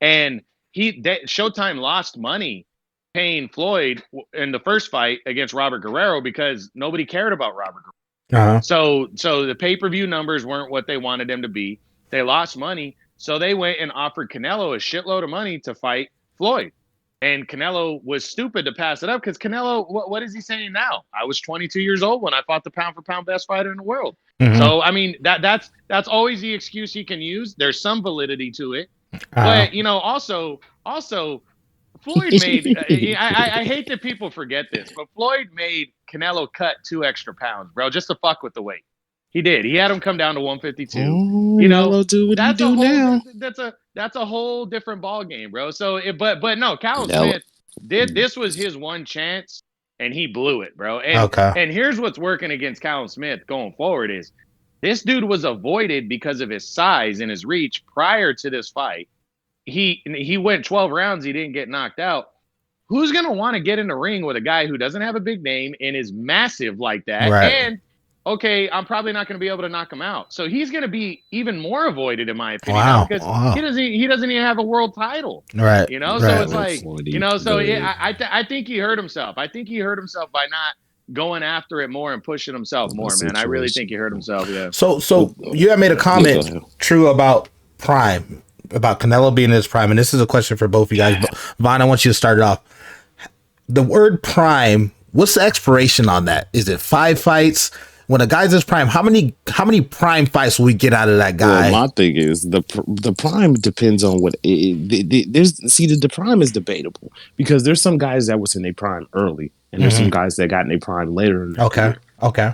and Showtime lost money paying Floyd in the first fight against Robert Guerrero because nobody cared about Robert Guerrero. So the pay-per-view numbers weren't what they wanted them to be. They lost money. So they went and offered Canelo a shitload of money to fight Floyd. And Canelo was stupid to pass it up because Canelo, what is he saying now? I was 22 years old when I fought the pound-for-pound best fighter in the world. So, I mean, that's always the excuse he can use. There's some validity to it. But, also Floyd made I hate that people forget this, but Floyd made Canelo cut 2 extra pounds, bro, just to fuck with the weight. He did. He had him come down to 152. Do what that's he do now. That's a whole different ball game, bro. So, but no, Callum Smith did. This was his one chance, and he blew it, bro. And here's what's working against Callum Smith going forward is this dude was avoided because of his size and his reach prior to this fight. He went 12 rounds. He didn't get knocked out. Who's gonna want to get in the ring with a guy who doesn't have a big name and is massive like that? Right. And okay, I'm probably not going to be able to knock him out. So he's going to be even more avoided, in my opinion, because he doesn't even have a world title. Right. So it's like, I think he hurt himself. I think he hurt himself by not going after it more and pushing himself more, man. I really think he hurt himself. Yeah. So you have made a comment, True, about Prime, about Canelo being in his prime, and this is a question for both of you guys. But Vaughn, I want you to start it off. The word prime, what's the expiration on that? Is it 5 fights? When a guy's in his prime, how many prime fights will we get out of that guy? Well, my thing is the prime depends on what the prime is debatable because there's some guys that was in their prime early and there's some guys that got in their prime later. Okay.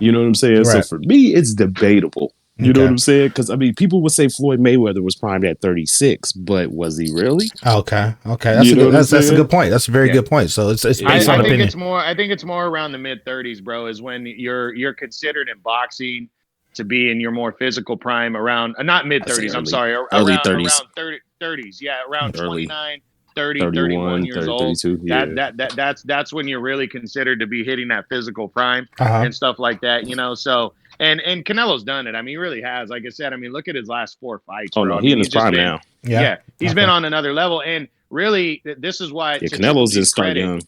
You know what I'm saying? Right. So for me, it's debatable. You know what I'm saying? Because I mean, people would say Floyd Mayweather was primed at 36, but was he really? Okay. That's a good point. That's a very good point. So it's based on opinion. I think it's more around the mid 30s, bro. Is when you're considered in boxing to be in your more physical prime. Around not mid 30s. I'm sorry, early 30s. Around 30s. Yeah, around early. 29, 30, 31 years 30, old. 32, yeah. That's when you're really considered to be hitting that physical prime and stuff like that. So. And Canelo's done it. I mean, he really has. Like I said, I mean, look at his last 4 fights. Oh, no, he's in his prime now. Yeah. He's been on another level. And really, this is why... Canelo's just starting young.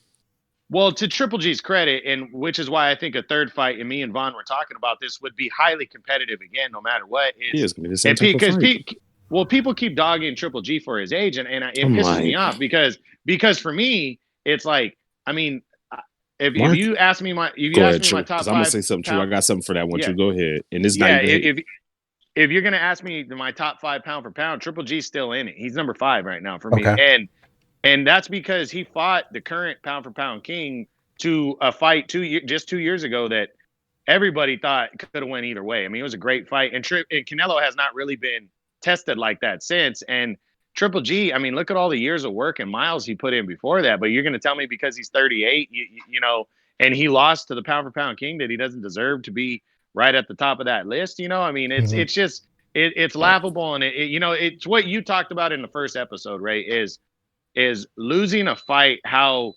Well, to Triple G's credit, and which is why I think a third fight, and me and Vaughn were talking about this, would be highly competitive again, no matter what. He is going to be the same type of fight. People keep dogging Triple G for his age, and it pisses me off because for me, it's like, I mean, if Mark? you ask me my Go ahead, my True. top Because five, I'm gonna say something true. I got something for that one. Yeah. True. Go ahead. And it's yeah, not even. if you're gonna ask me my top 5 pound for pound, Triple G's still in it. He's number 5 right now for me, Okay. and that's because he fought the current pound for pound king to a fight 2 years ago that everybody thought could have went either way. I mean, it was a great fight, and Canelo has not really been tested like that since. And Triple G, I mean, look at all the years of work and miles he put in before that. But you're going to tell me because he's 38, you know, and he lost to the pound for pound king that he doesn't deserve to be right at the top of that list. You know, I mean, it's just it's laughable, and you know, it's what you talked about in the first episode, right? Is losing a fight how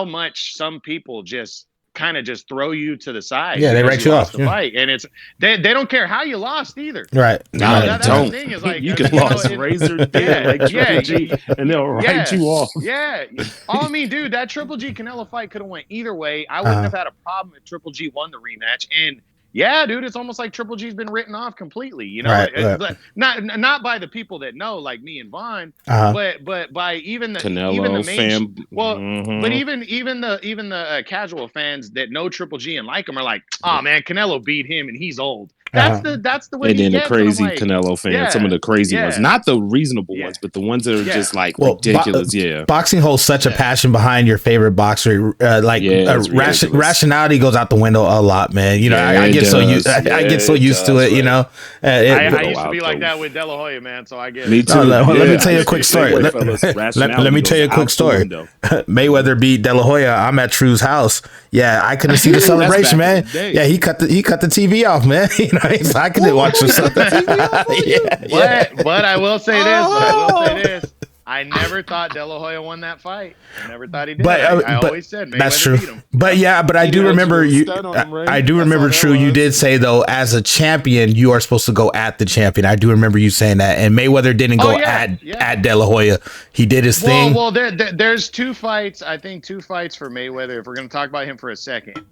much some people just kind of just throw you to the side. Yeah, they write you off. The fight, and it's they don't care how you lost either. Right. No, that's don't. the thing is like you can lost razor dead like Triple G, and they'll write you off. Yeah. I mean, dude, that Triple G Canelo fight could have went either way. I wouldn't have had a problem if Triple G won the rematch. And yeah, dude, it's almost like Triple G's been written off completely. You know, right. Not by the people that know, like me and Vaughn, but by even the Canelo fan. Well, but even the casual fans that know Triple G and like him are like, oh man, Canelo beat him and he's old. That's the way. And then the crazy like, Canelo fans, some of the crazy ones, not the reasonable ones, but the ones that are just like ridiculous. Boxing holds such a passion behind your favorite boxer. Rationality goes out the window a lot, man. You know, I get so used. I get so used to it. You know, I used to be like that with De La Hoya, man. So I get it. Me too. Let me tell you a quick story. Let me tell you a quick story. Mayweather beat De La Hoya. I'm at True's house. Yeah, I couldn't see the celebration, man. Yeah, he cut the TV off, man. You know, I couldn't watch the TV. But I will say this. I never thought De La Hoya won that fight. I never thought he did. But I always said Mayweather that's true. Beat him. But I do remember you. I do remember, True. You did say though, as a champion, you are supposed to go at the champion. I do remember you saying that. And Mayweather didn't go at De La Hoya. He did his thing. Well, there's 2 fights. I think 2 fights for Mayweather. If we're going to talk about him for a second,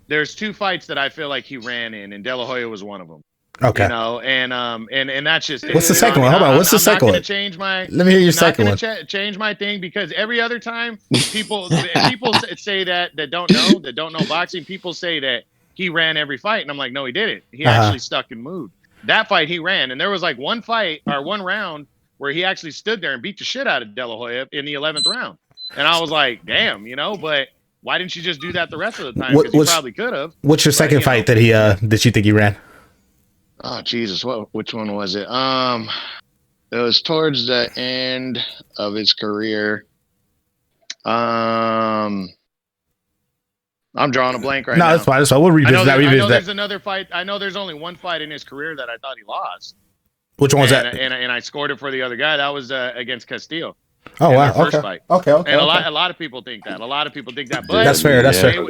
there's 2 fights that I feel like he ran in, and De La Hoya was one of them. Okay. You know, and that's just what's the second one? Hold on. What's the second one? Change my. Let me hear your second one. Change my thing because every other time people say that don't know boxing. People say that he ran every fight, and I'm like, no, he didn't. He actually stuck and moved. That fight he ran, and there was like one round where he actually stood there and beat the shit out of De La Hoya in the 11th round, and I was like, damn, you know, but. Why didn't you just do that the rest of the time? Because you probably could have. What's your second fight that he that you think he ran? Oh Jesus! Which one was it? It was towards the end of his career. I'm drawing a blank right now. No, it's fine. So we'll revisit that. I know there's another fight. I know there's only one fight in his career that I thought he lost. Which one was that? And I scored it for the other guy. That was against Castillo. Oh wow! First fight. Okay. And a lot of people think that. But that's fair. That's fair. To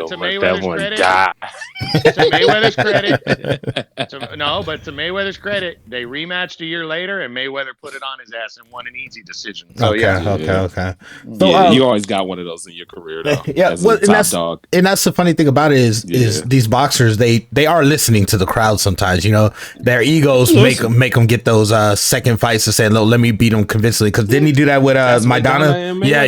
Mayweather's credit, they rematched a year later, and Mayweather put it on his ass and won an easy decision. So okay. So you always got one of those in your career, though. And that's the funny thing about it is these boxers they are listening to the crowd sometimes. You know, their egos make them get those second fights to say, "Look, let me beat him convincingly." Because didn't he do that with Maidana? Yeah,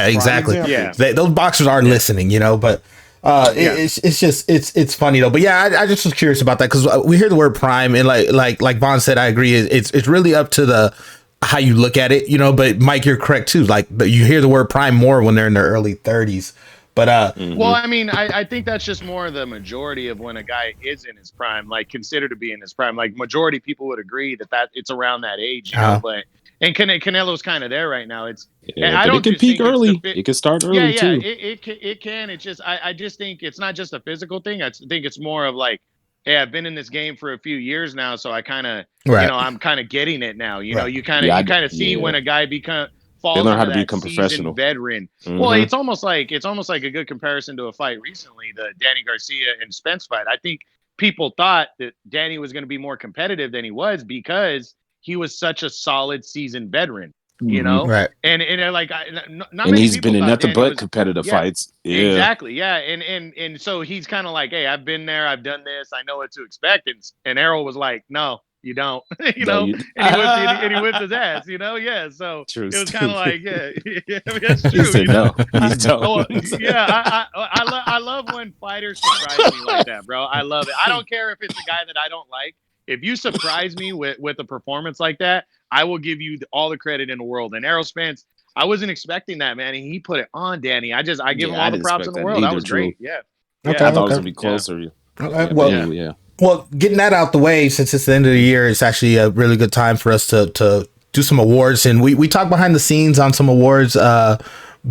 exactly. Yeah, those boxers are listening, you know, but it's funny though. But yeah, I just was curious about that because we hear the word prime and like Vaughn said, I agree. It's really up to how you look at it, you know. But Mike, you're correct too. Like you hear the word prime more when they're in their early 30s. But well, I mean, I think that's just more the majority of when a guy is in his prime, like considered to be in his prime. Like majority people would agree that it's around that age, you know. But and Canelo's kind of there right now. It can peak early. It can start early too. It can. It's just I just think it's not just a physical thing. I think it's more of like, hey, I've been in this game for a few years now, so I kind of you know I'm kind of getting it now. You know, you kind of see when a guy falls. They learn how to that become professional veteran. Well, it's almost like a good comparison to a fight recently, the Danny Garcia and Spence fight. I think people thought that Danny was going to be more competitive than he was because he was such a solid seasoned veteran, you know? Right. And like, not and he's been in nothing but competitive fights. Yeah. Exactly. Yeah. And so he's kind of like, hey, I've been there. I've done this. I know what to expect. And Errol was like, no, You don't, No, you. and he whipped his ass, Yeah. So True it was kind of story. like, yeah, yeah, I mean, that's He true, said no, you Oh, don't. yeah, I love when fighters surprise me like that, bro. I love it. I don't care if it's a guy that I don't like. If you surprise me with a performance like that, I will give you all the credit in the world. And Errol Spence, I wasn't expecting that, man. And he put it on, Danny. I give him Yeah, I all the didn't props in expect the that world. That neither, was Drew. great. Yeah. Okay, I Yeah. thought it was okay. gonna be closer. Okay, Yeah, well, but anyway, yeah. Well, getting that out the way, since it's the end of the year, it's actually a really good time for us to do some awards. And we talk behind the scenes on some awards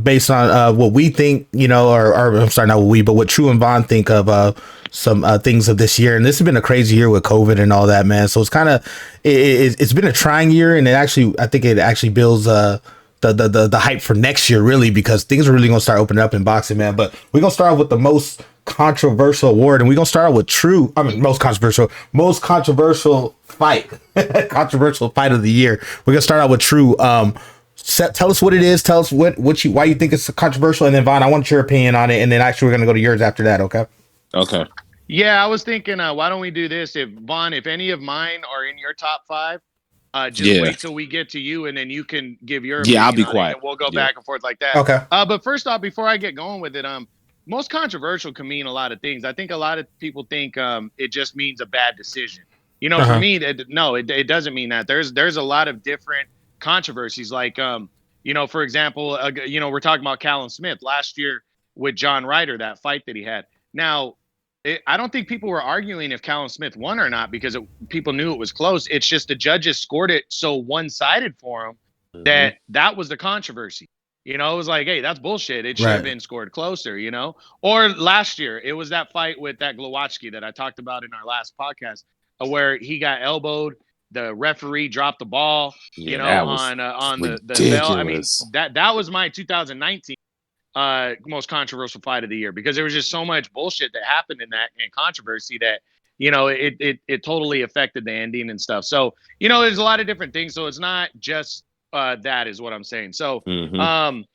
based on what we think, or I'm sorry, not what we, but what True and Vaughn think of some things of this year. And this has been a crazy year with COVID and all that, man. So it's kind of, it's been a trying year. And I think it actually builds the hype for next year, really, because things are really going to start opening up in boxing, man. But we're going to start with the most controversial award, and we're going to start out with most controversial fight, controversial fight of the year. We're going to start out with True. Tell us what it is. Tell us why you think it's controversial, and then Vaughn, I want your opinion on it, and then actually we're going to go to yours after that, okay? Okay. Yeah, I was thinking, why don't we do this? If Vaughn, if any of mine are in your top 5, just wait till we get to you, and then you can give your opinion. Yeah, I'll be on quiet. it, and we'll go back and forth like that. Okay. But first off, before I get going with it, most controversial can mean a lot of things. I think a lot of people think it just means a bad decision. For me, it doesn't mean that. There's a lot of different controversies. Like, for example, we're talking about Callum Smith last year with John Ryder, that fight that he had. Now, I don't think people were arguing if Callum Smith won or not because people knew it was close. It's just the judges scored it so one-sided for him that was the controversy. It was like, hey, that's bullshit. It should have been scored closer, Or last year, it was that fight with that Glowacki that I talked about in our last podcast, where he got elbowed. The referee dropped the ball, on the bell. I mean, that was my 2019 most controversial fight of the year because there was just so much bullshit that happened in that and controversy that it totally affected the ending and stuff. So there's a lot of different things. So it's not just that is what I'm saying. So and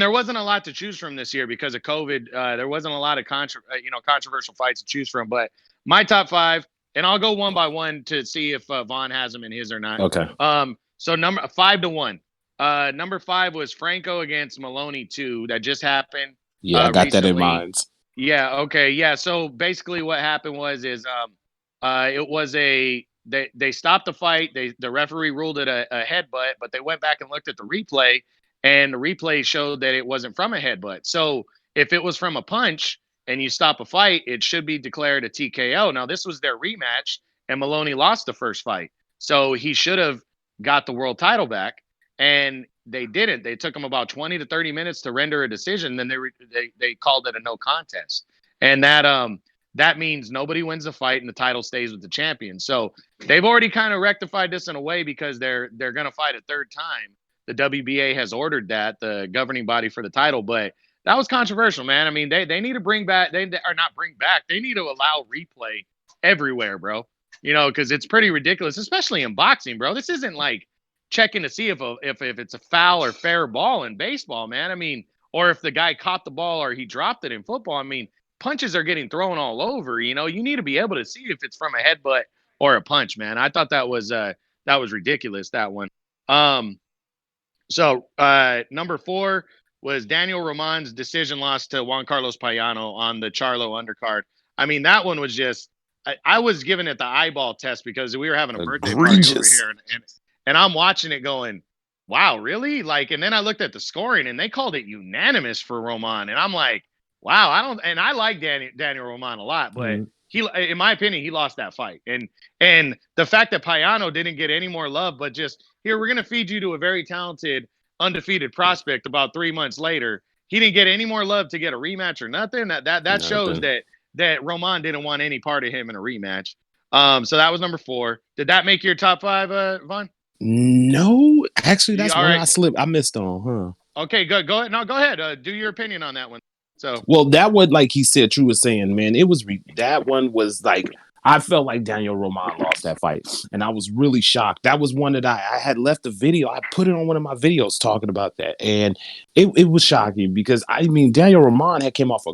there wasn't a lot to choose from this year because of COVID. There wasn't a lot of controversial fights to choose from. But my top 5, and I'll go one by one to see if Vaughn has them in his or not. Okay. So number 5-1. Number 5 was Franco against Maloney 2 that just happened. Yeah, I got recently. that in mind. Yeah. Okay. Yeah. So basically, what happened was it was they stopped the fight. The referee ruled it a headbutt, but they went back and looked at the replay, and the replay showed that it wasn't from a headbutt. So if it was from a punch and you stop a fight, it should be declared a TKO. Now this was their rematch, and Maloney lost the first fight, so he should have got the world title back. And they didn't. They took them about 20 to 30 minutes to render a decision. Then they called it a no contest. And that means nobody wins the fight and the title stays with the champion. So they've already kind of rectified this in a way because they're going to fight a third time. The WBA has ordered that, the governing body for the title. But that was controversial, man. I mean, they need to bring back, they need to allow replay everywhere, bro. Because it's pretty ridiculous, especially in boxing, bro. This isn't like checking to see if it's a foul or fair ball in baseball, man. I mean, or if the guy caught the ball or he dropped it in football. I mean, punches are getting thrown all over. You need to be able to see if it's from a headbutt or a punch, man. I thought that was ridiculous, that one. So number 4 was Daniel Roman's decision loss to Juan Carlos Payano on the Charlo undercard. I mean, that one was just I was giving it the eyeball test because we were having a birthday party over here, and I'm watching it going, wow, really? Like, and then I looked at the scoring and they called it unanimous for Roman. And I'm like, wow, I like Daniel Roman a lot, but he, in my opinion, he lost that fight. And the fact that Payano didn't get any more love, but just here, we're going to feed you to a very talented, undefeated prospect about 3 months later. He didn't get any more love to get a rematch or nothing. That shows that Roman didn't want any part of him in a rematch. So that was number 4. Did that make your top 5, Vaughn? No, actually, that's one right. I missed on, huh? Okay, good. Go ahead. No, go ahead. Do your opinion on that one. So, well, that one, like he said, True was saying, man, that one was like, I felt like Daniel Roman lost that fight, and I was really shocked. That was one that I had left a video. I put it on one of my videos talking about that, and it was shocking because I mean, Daniel Roman had came off a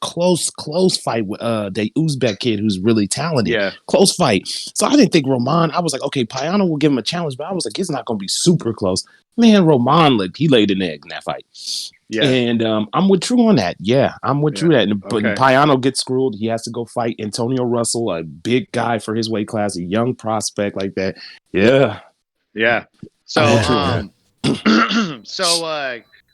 close fight with the Uzbek kid who's really talented. Yeah. Close fight. So I didn't think Roman. I was like, okay, Payano will give him a challenge, but I was like, it's not going to be super close. Man, Roman he laid an egg in that fight. Yeah. And I'm with True on that. Yeah, I'm with True that. But Payano gets screwed. He has to go fight Antonio Russell, a big guy for his weight class, a young prospect like that. Yeah. Yeah. So,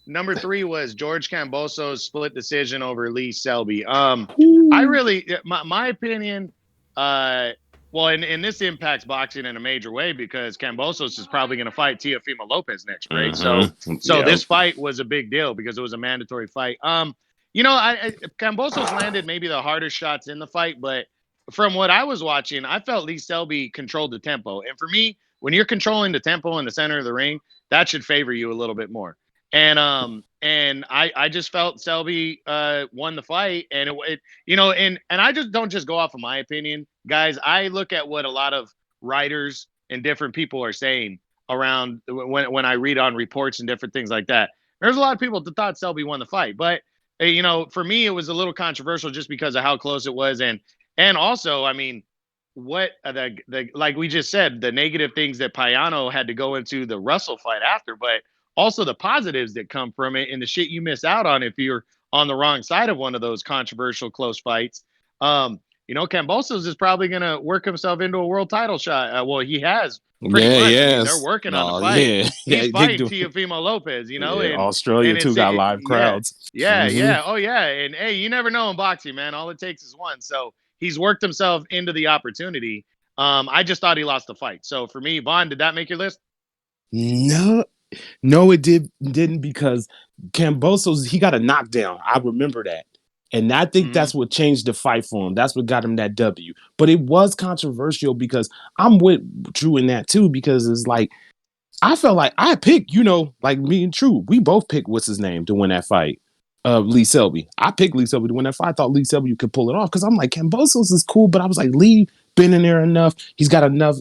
number 3 was George Kambosos split decision over Lee Selby. I really, my opinion, and this impacts boxing in a major way because Kambosos is probably going to fight Teofimo Lopez next, right? Mm-hmm. So this fight was a big deal because it was a mandatory fight. Kambosos landed maybe the hardest shots in the fight, but from what I was watching, I felt Lee Selby controlled the tempo. And for me, when you're controlling the tempo in the center of the ring, that should favor you a little bit more. And I just felt Selby won the fight, and and I just don't just go off of my opinion, guys. I look at what a lot of writers and different people are saying around when I read on reports and different things like that. There's a lot of people that thought Selby won the fight, but for me, it was a little controversial just because of how close it was, and also, I mean, what the like we just said, the negative things that Payano had to go into the Russell fight after, but also the positives that come from it and the shit you miss out on if you're on the wrong side of one of those controversial close fights. Kambosos is probably going to work himself into a world title shot. He has pretty much. Yes. I mean, they're working on the fight. Yeah. He's fighting Teofimo Lopez, and Australia too got live crowds. Yeah. Oh yeah. And hey, you never know in boxing, man. All it takes is one. So he's worked himself into the opportunity. I just thought he lost the fight. So for me, Vaughn, did that make your list? No, it didn't because Kambosos, he got a knockdown. I remember that. And I think that's what changed the fight for him. That's what got him that W. But it was controversial because I'm with True in that too, because it's like, I felt like I picked, like me and True, we both picked what's his name to win that fight. Lee Selby. I picked Lee Selby to win that fight. I thought Lee Selby could pull it off because I'm like, Kambosos is cool, but I was like, Lee been in there enough. He's got enough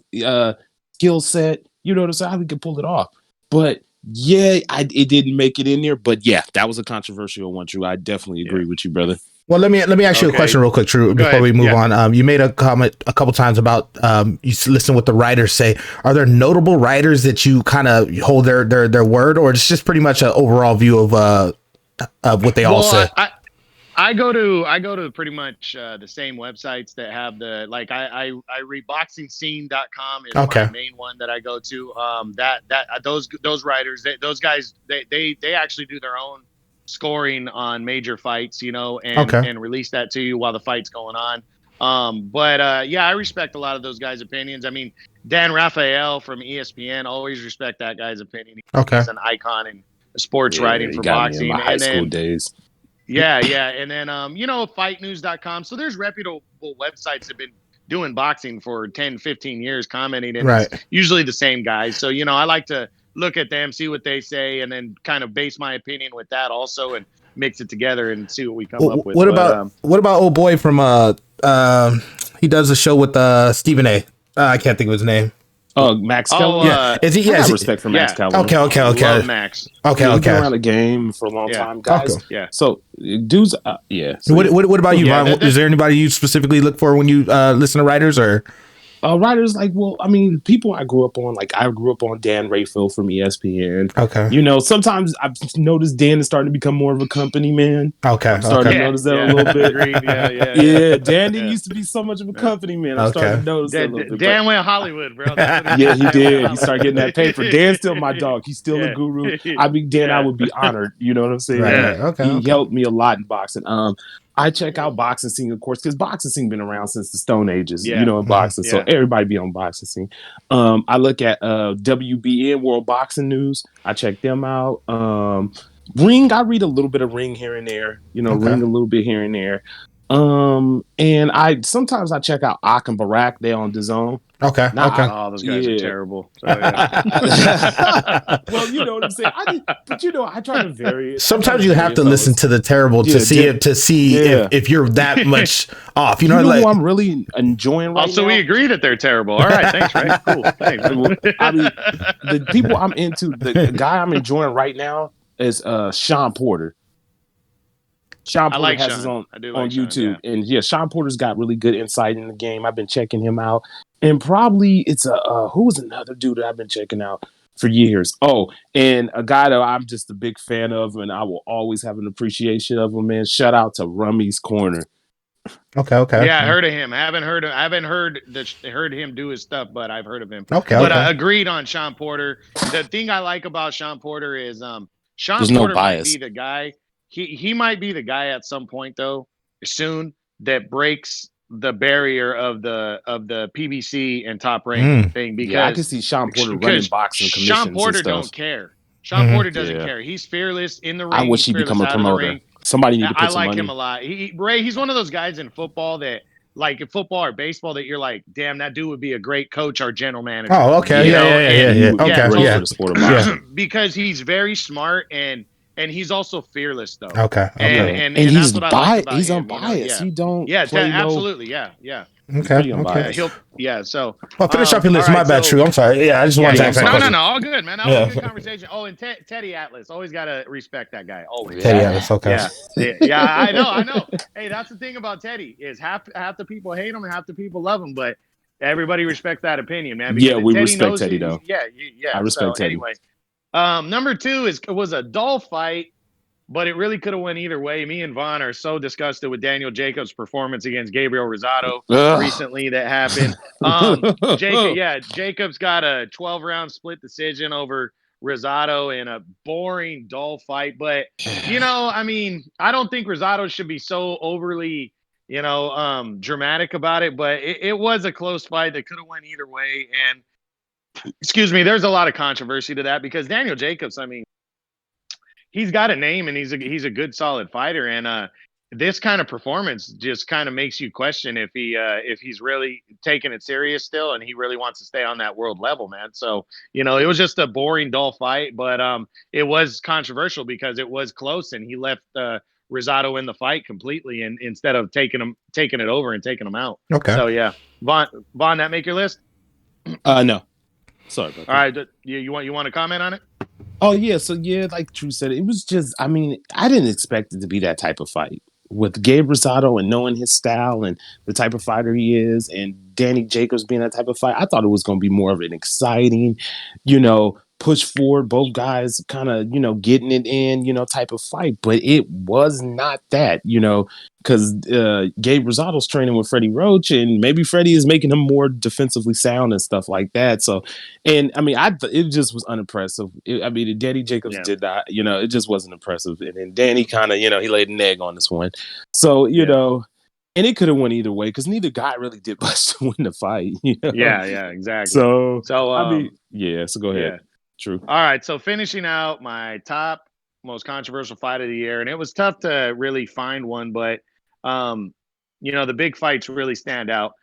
skill set, so how he could pull it off. But yeah, it didn't make it in there. But yeah, that was a controversial one, True. I definitely agree with you, brother. Well, let me ask you a question real quick, True, before we move on. You made a comment a couple times about you listen what the writers say. Are there notable writers that you kind of hold their word, or it's just pretty much an overall view of what they all say? I go to pretty much the same websites that have the I read boxingscene.com is my main one that I go to. Those writers, those guys, they actually do their own scoring on major fights, and release that to you while the fight's going on. I respect a lot of those guys' opinions. I mean, Dan Rafael from ESPN, always respect that guy's opinion. He's an icon in sports writing for boxing. In my high school days. Yeah. And then, fightnews.com. So there's reputable websites that have been doing boxing for 10, 15 years, commenting, and it's usually the same guys. So, I like to look at them, see what they say, and then kind of base my opinion with that also and mix it together and see what we come up with. What about old boy from, he does a show with Stephen A. I can't think of his name. Oh, Max Keller. Is he? I got respect for Max Keller. Okay. Love Max. Okay. He's been around the game for a long time, guys. Okay. Yeah. So, dudes. So what about you, Vaughn? Is there anybody you specifically look for when you listen to writers or? Writers people I grew up on, I grew up on Dan Rayfield from ESPN. Okay. Sometimes I've noticed Dan is starting to become more of a company man. Okay. I'm starting to notice that a little bit. Yeah. Dan didn't used to be so much of a company man. I'm starting to notice that a little bit. Dan went Hollywood, bro. Yeah, he did. He started getting that paper. Dan's still my dog. He's still a guru. I mean, Dan, I would be honored. You know what I'm saying? Right. Okay. He helped me a lot in boxing. I check out Boxing Scene, of course, because Boxing Scene been around since the Stone Ages, in boxing. So everybody be on Boxing Scene. I look at WBN, World Boxing News. I check them out. Ring, I read a little bit of Ring here and there. Ring a little bit here and there. And sometimes I check out Ak and Barak. They're on DAZN. Okay. Oh, those guys are terrible. So, well, you know what I'm saying. I try to vary it. Sometimes you have to listen to the terrible to see if you're that much off. You know who I'm really enjoying right now. So we agree that they're terrible. All right, thanks, Ray. Cool. Thanks. I mean, the people I'm into, the guy I'm enjoying right now is Sean Porter. Sean I Porter like has his Sean. own I do on like Sean. YouTube, Yeah. and yeah, Sean Porter's got really good insight in the game. I've been checking him out, and probably it's who was another dude that I've been checking out for years. Oh, and a guy that I'm just a big fan of, and I will always have an appreciation of him. Man, shout out to Rummy's Corner. Okay. Yeah, I heard of him. I haven't heard him do his stuff, but I've heard of him. Okay. But Okay. agreed on Sean Porter. The thing I like about Sean Porter is Sean There's no Porter might bias. be the guy. He might be the guy at some point though, soon, that breaks the barrier of the PBC and Top Rank thing, because Yeah, I can see Sean Porter running boxing commissions Sean Porter and stuff. don't care. Sean Porter doesn't Yeah. care. He's fearless in the ring. I wish He's he'd fearless become a out of the promoter. ring. Somebody need to put I some like money. him a lot. Ray, he's one of those guys in football that, like in football or baseball, that you're like, damn, that dude would be a great coach or general manager. Oh, okay. You Yeah. know? Yeah. He would be Okay. great Yeah. for the sport of boxing. Because he's very smart and he's also fearless though. Okay. And he's that's what I like about he's him, unbiased. You know? He don't Yeah, play absolutely. Yeah. Okay. So Well, finish up your list. all My right, bad, True. I'm sorry. Yeah, I just wanted to ask that question. No, all good, man. That was a good conversation. Oh, and Teddy Atlas, always gotta respect that guy. Always. Teddy Atlas. Okay. Yeah. I know. Hey, that's the thing about Teddy is half the people hate him and half the people love him, but everybody respects that opinion, man. Yeah, we Teddy respect Teddy though. Yeah. I respect Teddy. Anyway, number 2 was a dull fight, but it really could have went either way. Me and Vaughn are so disgusted with Daniel Jacobs' performance against Gabriel Rosado recently that happened. Jacobs got a 12-round split decision over Rosado in a boring, dull fight. But, I mean, I don't think Rosado should be so overly, dramatic about it. But it was a close fight that could have went either way. And, excuse me, there's a lot of controversy to that because Daniel Jacobs, I mean, he's got a name and he's a good solid fighter, and this kind of performance just kind of makes you question if he's really taking it serious still and he really wants to stay on that world level, man. So it was just a boring, dull fight, but it was controversial because it was close and he left Rosado in the fight completely, and instead of taking it over and taking him out. Okay. So yeah, Vaughn, that make your list? No. Sorry about that. All right, you want to comment on it? Oh yeah, so yeah, like Drew said, it was just, I mean, I didn't expect it to be that type of fight. With Gabe Rosado and knowing his style and the type of fighter he is, and Danny Jacobs being that type of fight, I thought it was going to be more of an exciting, push forward, both guys kind of, getting it in, type of fight. But it was not that, because Gabe Rosado's training with Freddie Roach, and maybe Freddie is making him more defensively sound and stuff like that. So, and I mean, it just was unimpressive. Danny Jacobs did not, it just wasn't impressive. And then Danny kind of, he laid an egg on this one. So, and it could have went either way because neither guy really did much to win the fight. Yeah, exactly. So I mean, so go ahead. Yeah. True. All right, so finishing out my top most controversial fight of the year, and it was tough to really find one, but the big fights really stand out.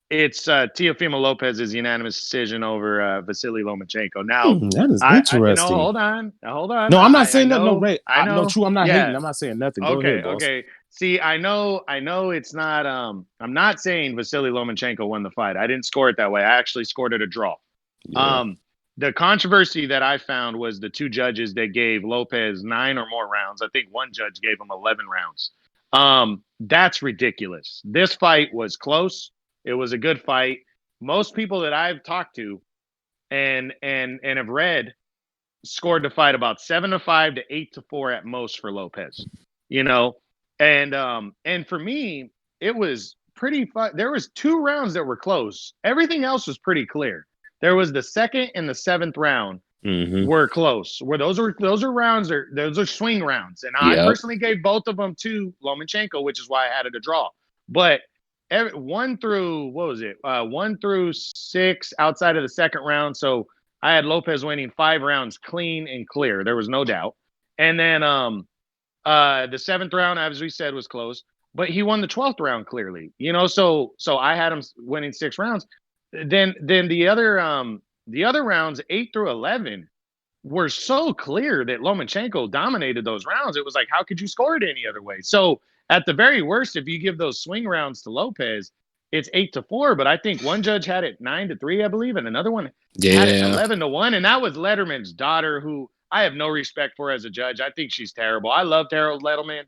It's Teofimo Lopez's unanimous decision over Vasily Lomachenko. Now that is interesting. Hold on. No, I'm not saying nothing. No, Ray. I know. No, True. I'm not hating. I'm not saying nothing. Go ahead, boss. Okay. See, I know. It's not. I'm not saying Vasily Lomachenko won the fight. I didn't score it that way. I actually scored it a draw. Yeah. The controversy that I found was the two judges that gave Lopez 9 or more rounds. I think one judge gave him 11 rounds. That's ridiculous. This fight was close. It was a good fight. Most people that I've talked to and have read scored the fight about 7-5 to 8-4 at most for Lopez. And for me, it was pretty fun. There was 2 rounds that were close. Everything else was pretty clear. There was the 2nd and the 7th round were close. Those are swing rounds, and I personally gave both of them to Lomachenko, which is why I had it a draw. But 1 through 6 outside of the 2nd round, so I had Lopez winning 5 rounds clean and clear. There was no doubt. And then the 7th round, as we said, was close, but he won the 12th round clearly. So I had him winning 6 rounds. Then the other rounds, 8 through 11, were so clear that Lomachenko dominated those rounds. It was like, how could you score it any other way? So at the very worst, if you give those swing rounds to Lopez, it's 8-4. But I think one judge had it 9-3, I believe, and another one had it 11-1, and that was Letterman's daughter, who I have no respect for her as a judge. I think she's terrible. I loved Harold Letterman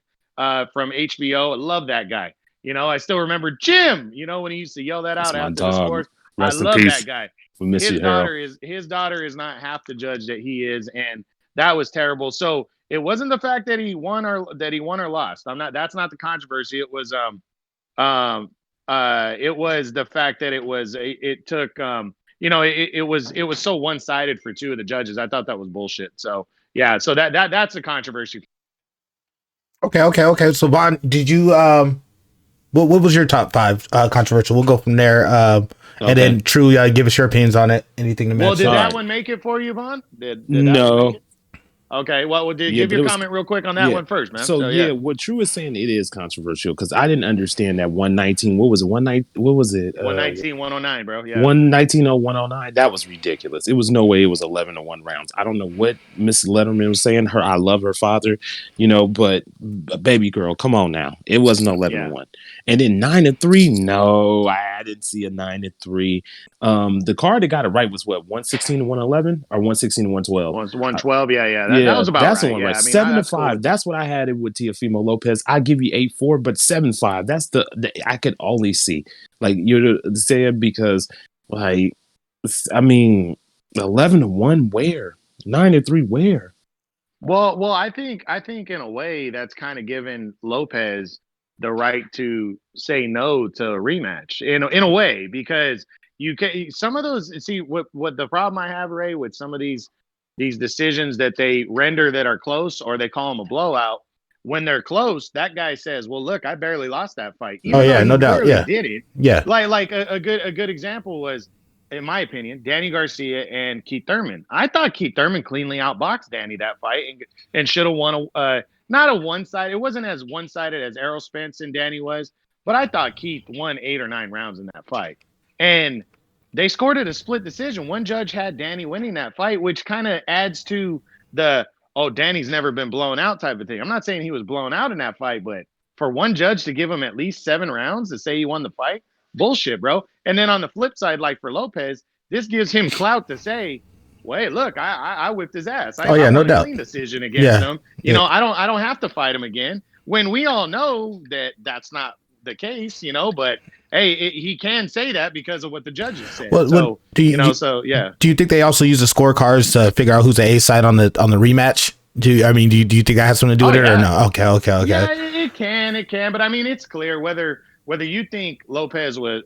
from HBO. I love that guy. You know, I still remember Jim, you know, when he used to yell that That's out my after the dog. scores. I Rest in love peace. that guy. We miss you, Harold. His daughter is not half the judge that he is, and that was terrible. So it wasn't the fact that he won or lost. That's not the controversy. It was it was the fact that it took it was so one-sided for two of the judges. I thought that was bullshit. So yeah, so that's a controversy. Okay. So Vaughn, did you what was your top 5 controversial? We'll go from there. And then True, give us your opinions on it. Anything to mention? Well, did that one make it for you, Vaughn? Did No. Okay, well, give your comment real quick on that one first, man. So what True is saying, it is controversial because I didn't understand that 119. What was it? 119, 109, bro. Yeah. 119 or 109. That was ridiculous. It was no way it was 11-1 rounds. I don't know what Miss Letterman was saying. I love her father, but baby girl, come on now. It wasn't 11-1. And then 9-3. No, I didn't see a 9-3. The card that got it right was what, 116 to 111 or 116 to 112? 112. Yeah. That was about that's right. The one yeah, right. I mean, 7-5. cool. That's what I had it with Teofimo Lopez. I give you 8-4, but 7-5. That's the I could only see. Like you're saying, because like I mean 11-1 where? 9-3 where? Well, I think in a way that's kind of given Lopez the right to say no to a rematch in a way, because you can some of those see what the problem I have, Ray, with some of these decisions that they render that are close, or they call them a blowout. When they're close, that guy says, "Well, look, I barely lost that fight." Even no doubt. Yeah, did it. Yeah, like a good example was, in my opinion, Danny Garcia and Keith Thurman. I thought Keith Thurman cleanly outboxed Danny that fight and should have won not a one-sided. It wasn't as one-sided as Errol Spence and Danny was, but I thought Keith won 8 or 9 rounds in that fight. And they scored it a split decision. One judge had Danny winning that fight, which kind of adds to the, Danny's never been blown out type of thing. I'm not saying he was blown out in that fight, but for one judge to give him at least 7 rounds to say he won the fight, bullshit, bro. And then on the flip side, like for Lopez, this gives him clout to say, "Wait, look, I whipped his ass. I no won a doubt. clean decision against him. You know, I don't have to fight him again." When we all know that that's not the case, but hey, he can say that because of what the judges said. Well, do you think they also use the scorecards to figure out who's the A side on the rematch? Do you think that has something to do with it or no? Okay. Yeah, it can, but I mean, it's clear whether you think Lopez was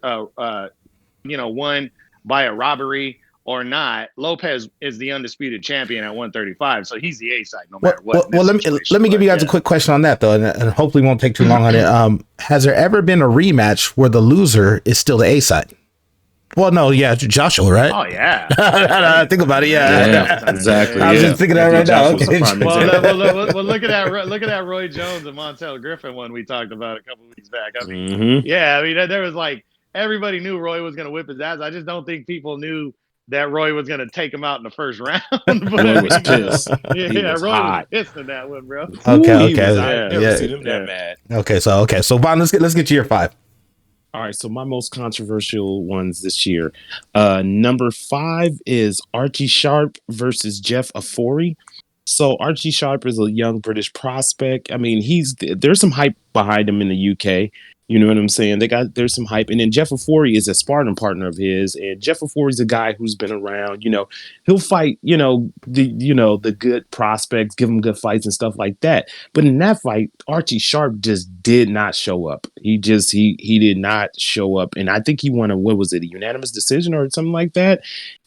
won by a robbery or not. Lopez is the undisputed champion at 135, so he's the A side no matter what. Well, let me give you guys a quick question on that though, and hopefully won't take too long on it. Has there ever been a rematch where the loser is still the A side? Well, no, yeah, Joshua, right? Oh yeah. Think about it, yeah. Exactly. I was just thinking that right now. Okay. Well, look at that Roy Jones and Montel Griffin one we talked about a couple of weeks back. I mean, there was like everybody knew Roy was going to whip his ass. I just don't think people knew that Roy was going to take him out in the first round. Roy was pissed. Roy was pissed in that one, bro. Okay. I've never seen him that mad. Okay, so Vaughn, let's get to your 5. All right, so my most controversial ones this year. Number 5 is Archie Sharp versus Jeff Ofori. So Archie Sharp is a young British prospect. I mean, there's some hype behind him in the UK. You know what I'm saying? There's some hype. And then Jeff Ofori is a sparring partner of his. And Jeff Ofori is a guy who's been around, he'll fight, the good prospects, give him good fights and stuff like that. But in that fight, Archie Sharp just did not show up. He did not show up. And I think he won a unanimous decision or something like that.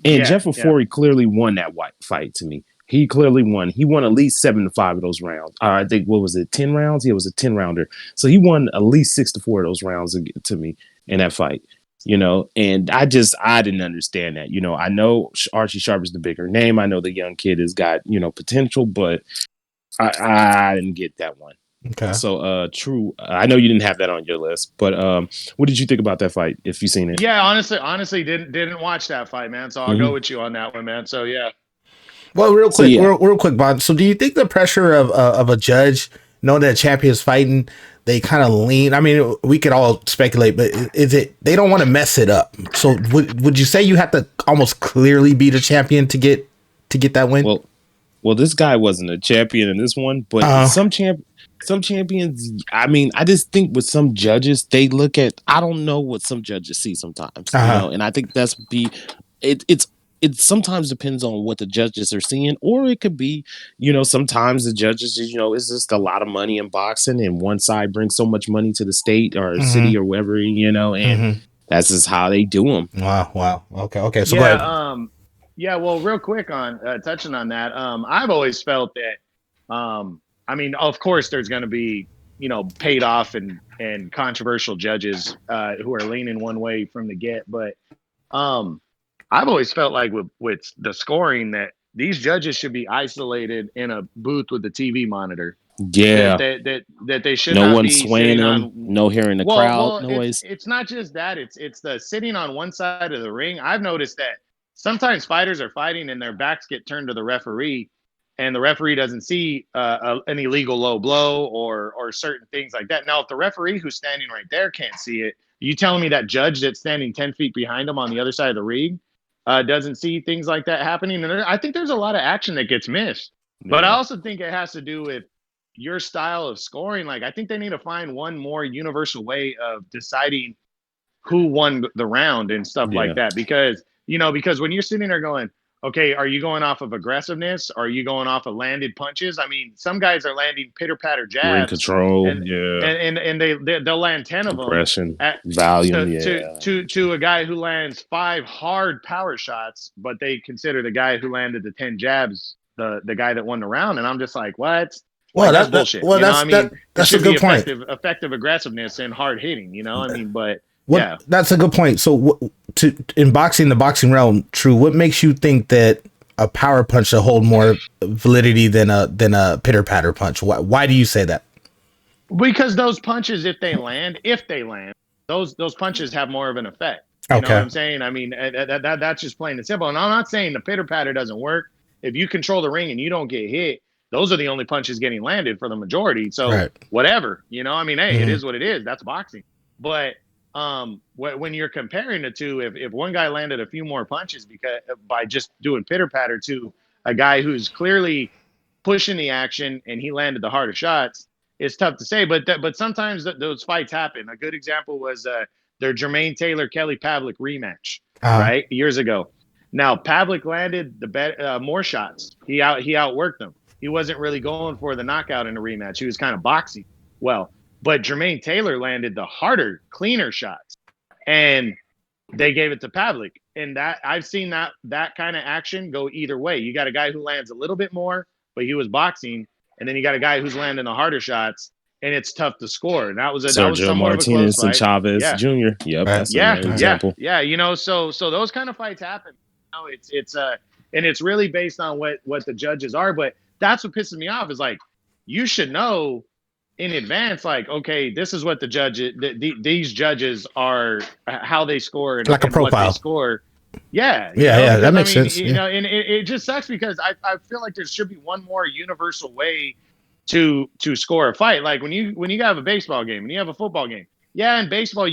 And Jeff Ofori clearly won that fight to me. He clearly won. He won at least 7-5 of those rounds. I think, 10 rounds? Yeah, it was a 10-rounder. So he won at least 6-4 of those rounds to me in that fight, and I didn't understand that. I know Archie Sharp is the bigger name. I know the young kid has got, potential, but I didn't get that one. Okay. So, True, I know you didn't have that on your list, but what did you think about that fight, if you've seen it? Yeah, honestly, didn't watch that fight, man. So I'll go with you on that one, man. So, yeah. Well, real quick, Bond. So, do you think the pressure of a judge knowing that a champion is fighting, they kind of lean? I mean, we could all speculate, but is it they don't want to mess it up? So, would you say you have to almost clearly be the champion to get that win? Well, Well, this guy wasn't a champion in this one, but some champions. I mean, I just think with some judges, they look at. I don't know what some judges see sometimes, and I think it sometimes depends on what the judges are seeing, or it could be, sometimes the judges, it's just a lot of money in boxing, and one side brings so much money to the state or city or wherever, and that's just how they do them. Wow. Okay. So go ahead. Yeah, well, real quick on touching on that, I've always felt that, I mean, of course, there's going to be, paid off and controversial judges who are leaning one way from the get. But I've always felt like with the scoring that these judges should be isolated in a booth with the TV monitor. Yeah, that they should no not one be swaying them, no hearing the crowd noise. It's not just that; it's the sitting on one side of the ring. I've noticed that sometimes fighters are fighting and their backs get turned to the referee, and the referee doesn't see an illegal low blow or certain things like that. Now, if the referee who's standing right there can't see it, you telling me that judge that's standing 10 feet behind him on the other side of the ring doesn't see things like that happening? And I think there's a lot of action that gets missed. Yeah. But I also think it has to do with your style of scoring. Like, I think they need to find one more universal way of deciding who won the round and stuff like that. Because when you're sitting there going, okay, are you going off of aggressiveness? Or are you going off of landed punches? I mean, some guys are landing pitter-patter jabs. Ring control, and they'll land 10 of them. Aggression, volume, to a guy who lands 5 hard power shots, but they consider the guy who landed the 10 jabs the guy that won the round. And I'm just like, what? Well, that's bullshit. Well, that's a good point. Effective aggressiveness and hard hitting, but that's a good point. So in boxing, the boxing realm, True, what makes you think that a power punch should hold more validity than a pitter patter punch? Why do you say that? Because those punches, if they land, those punches have more of an effect. You know what I'm saying? I mean, that's just plain and simple. And I'm not saying the pitter patter doesn't work. If you control the ring and you don't get hit, those are the only punches getting landed for the majority. So whatever, hey, it is what it is. That's boxing. But when you're comparing the two, if one guy landed a few more punches by just doing pitter patter to a guy who's clearly pushing the action and he landed the harder shots, it's tough to say. But sometimes those fights happen. A good example was their Jermaine Taylor Kelly Pavlik rematch, right, years ago. Now Pavlik landed more shots. He outworked them. He wasn't really going for the knockout in the rematch. He was kind of boxing well. But Jermaine Taylor landed the harder, cleaner shots. And they gave it to Pavlik. And that I've seen that kind of action go either way. You got a guy who lands a little bit more, but he was boxing. And then you got a guy who's landing the harder shots, and it's tough to score. And that was Sergio Martinez and Chavez Jr. Yep, that's an example. Yeah, so those kind of fights happen. And it's really based on what the judges are. But that's what pisses me off is like, you should know in advance, like, okay, this is what the judges, these judges are, how they score and, like a profile. What they score. Yeah, that makes sense. And it just sucks because I feel like there should be one more universal way to score a fight. Like when you have a baseball game and you have a football game. Yeah, in baseball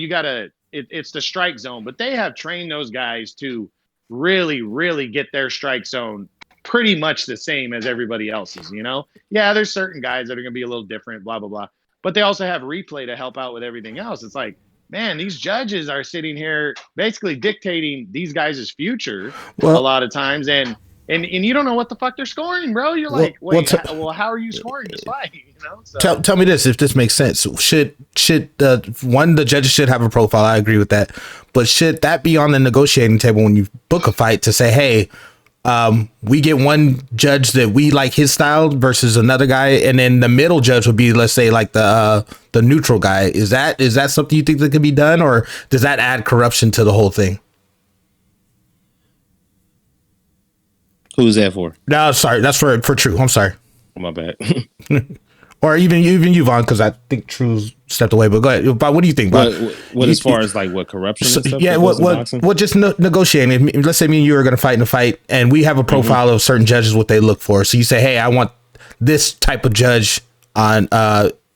it's the strike zone, but they have trained those guys to really, really get their strike zone pretty much the same as everybody else's, Yeah, there's certain guys that are going to be a little different, blah, blah, blah. But they also have replay to help out with everything else. It's like, man, these judges are sitting here basically dictating these guys' future a lot of times. And you don't know what the fuck they're scoring, bro. You're like, wait, how are you scoring this fight? So. Tell me this, if this makes sense. Should the judges should have a profile? I agree with that. But should that be on the negotiating table when you book a fight to say, hey, we get one judge that we like his style versus another guy, and then the middle judge would be, let's say, like the neutral guy. Is that something you think that could be done, or does that add corruption to the whole thing? Who's that for? No, sorry, that's for True. I'm sorry. My bad. Or even you, Vaughn, because I think True's stepped away. But go ahead. But what do you think? What as far as like what corruption and stuff? Yeah, what just negotiating. Let's say me and you are going to fight in a fight, and we have a profile of certain judges, what they look for. So you say, hey, I want this type of judge on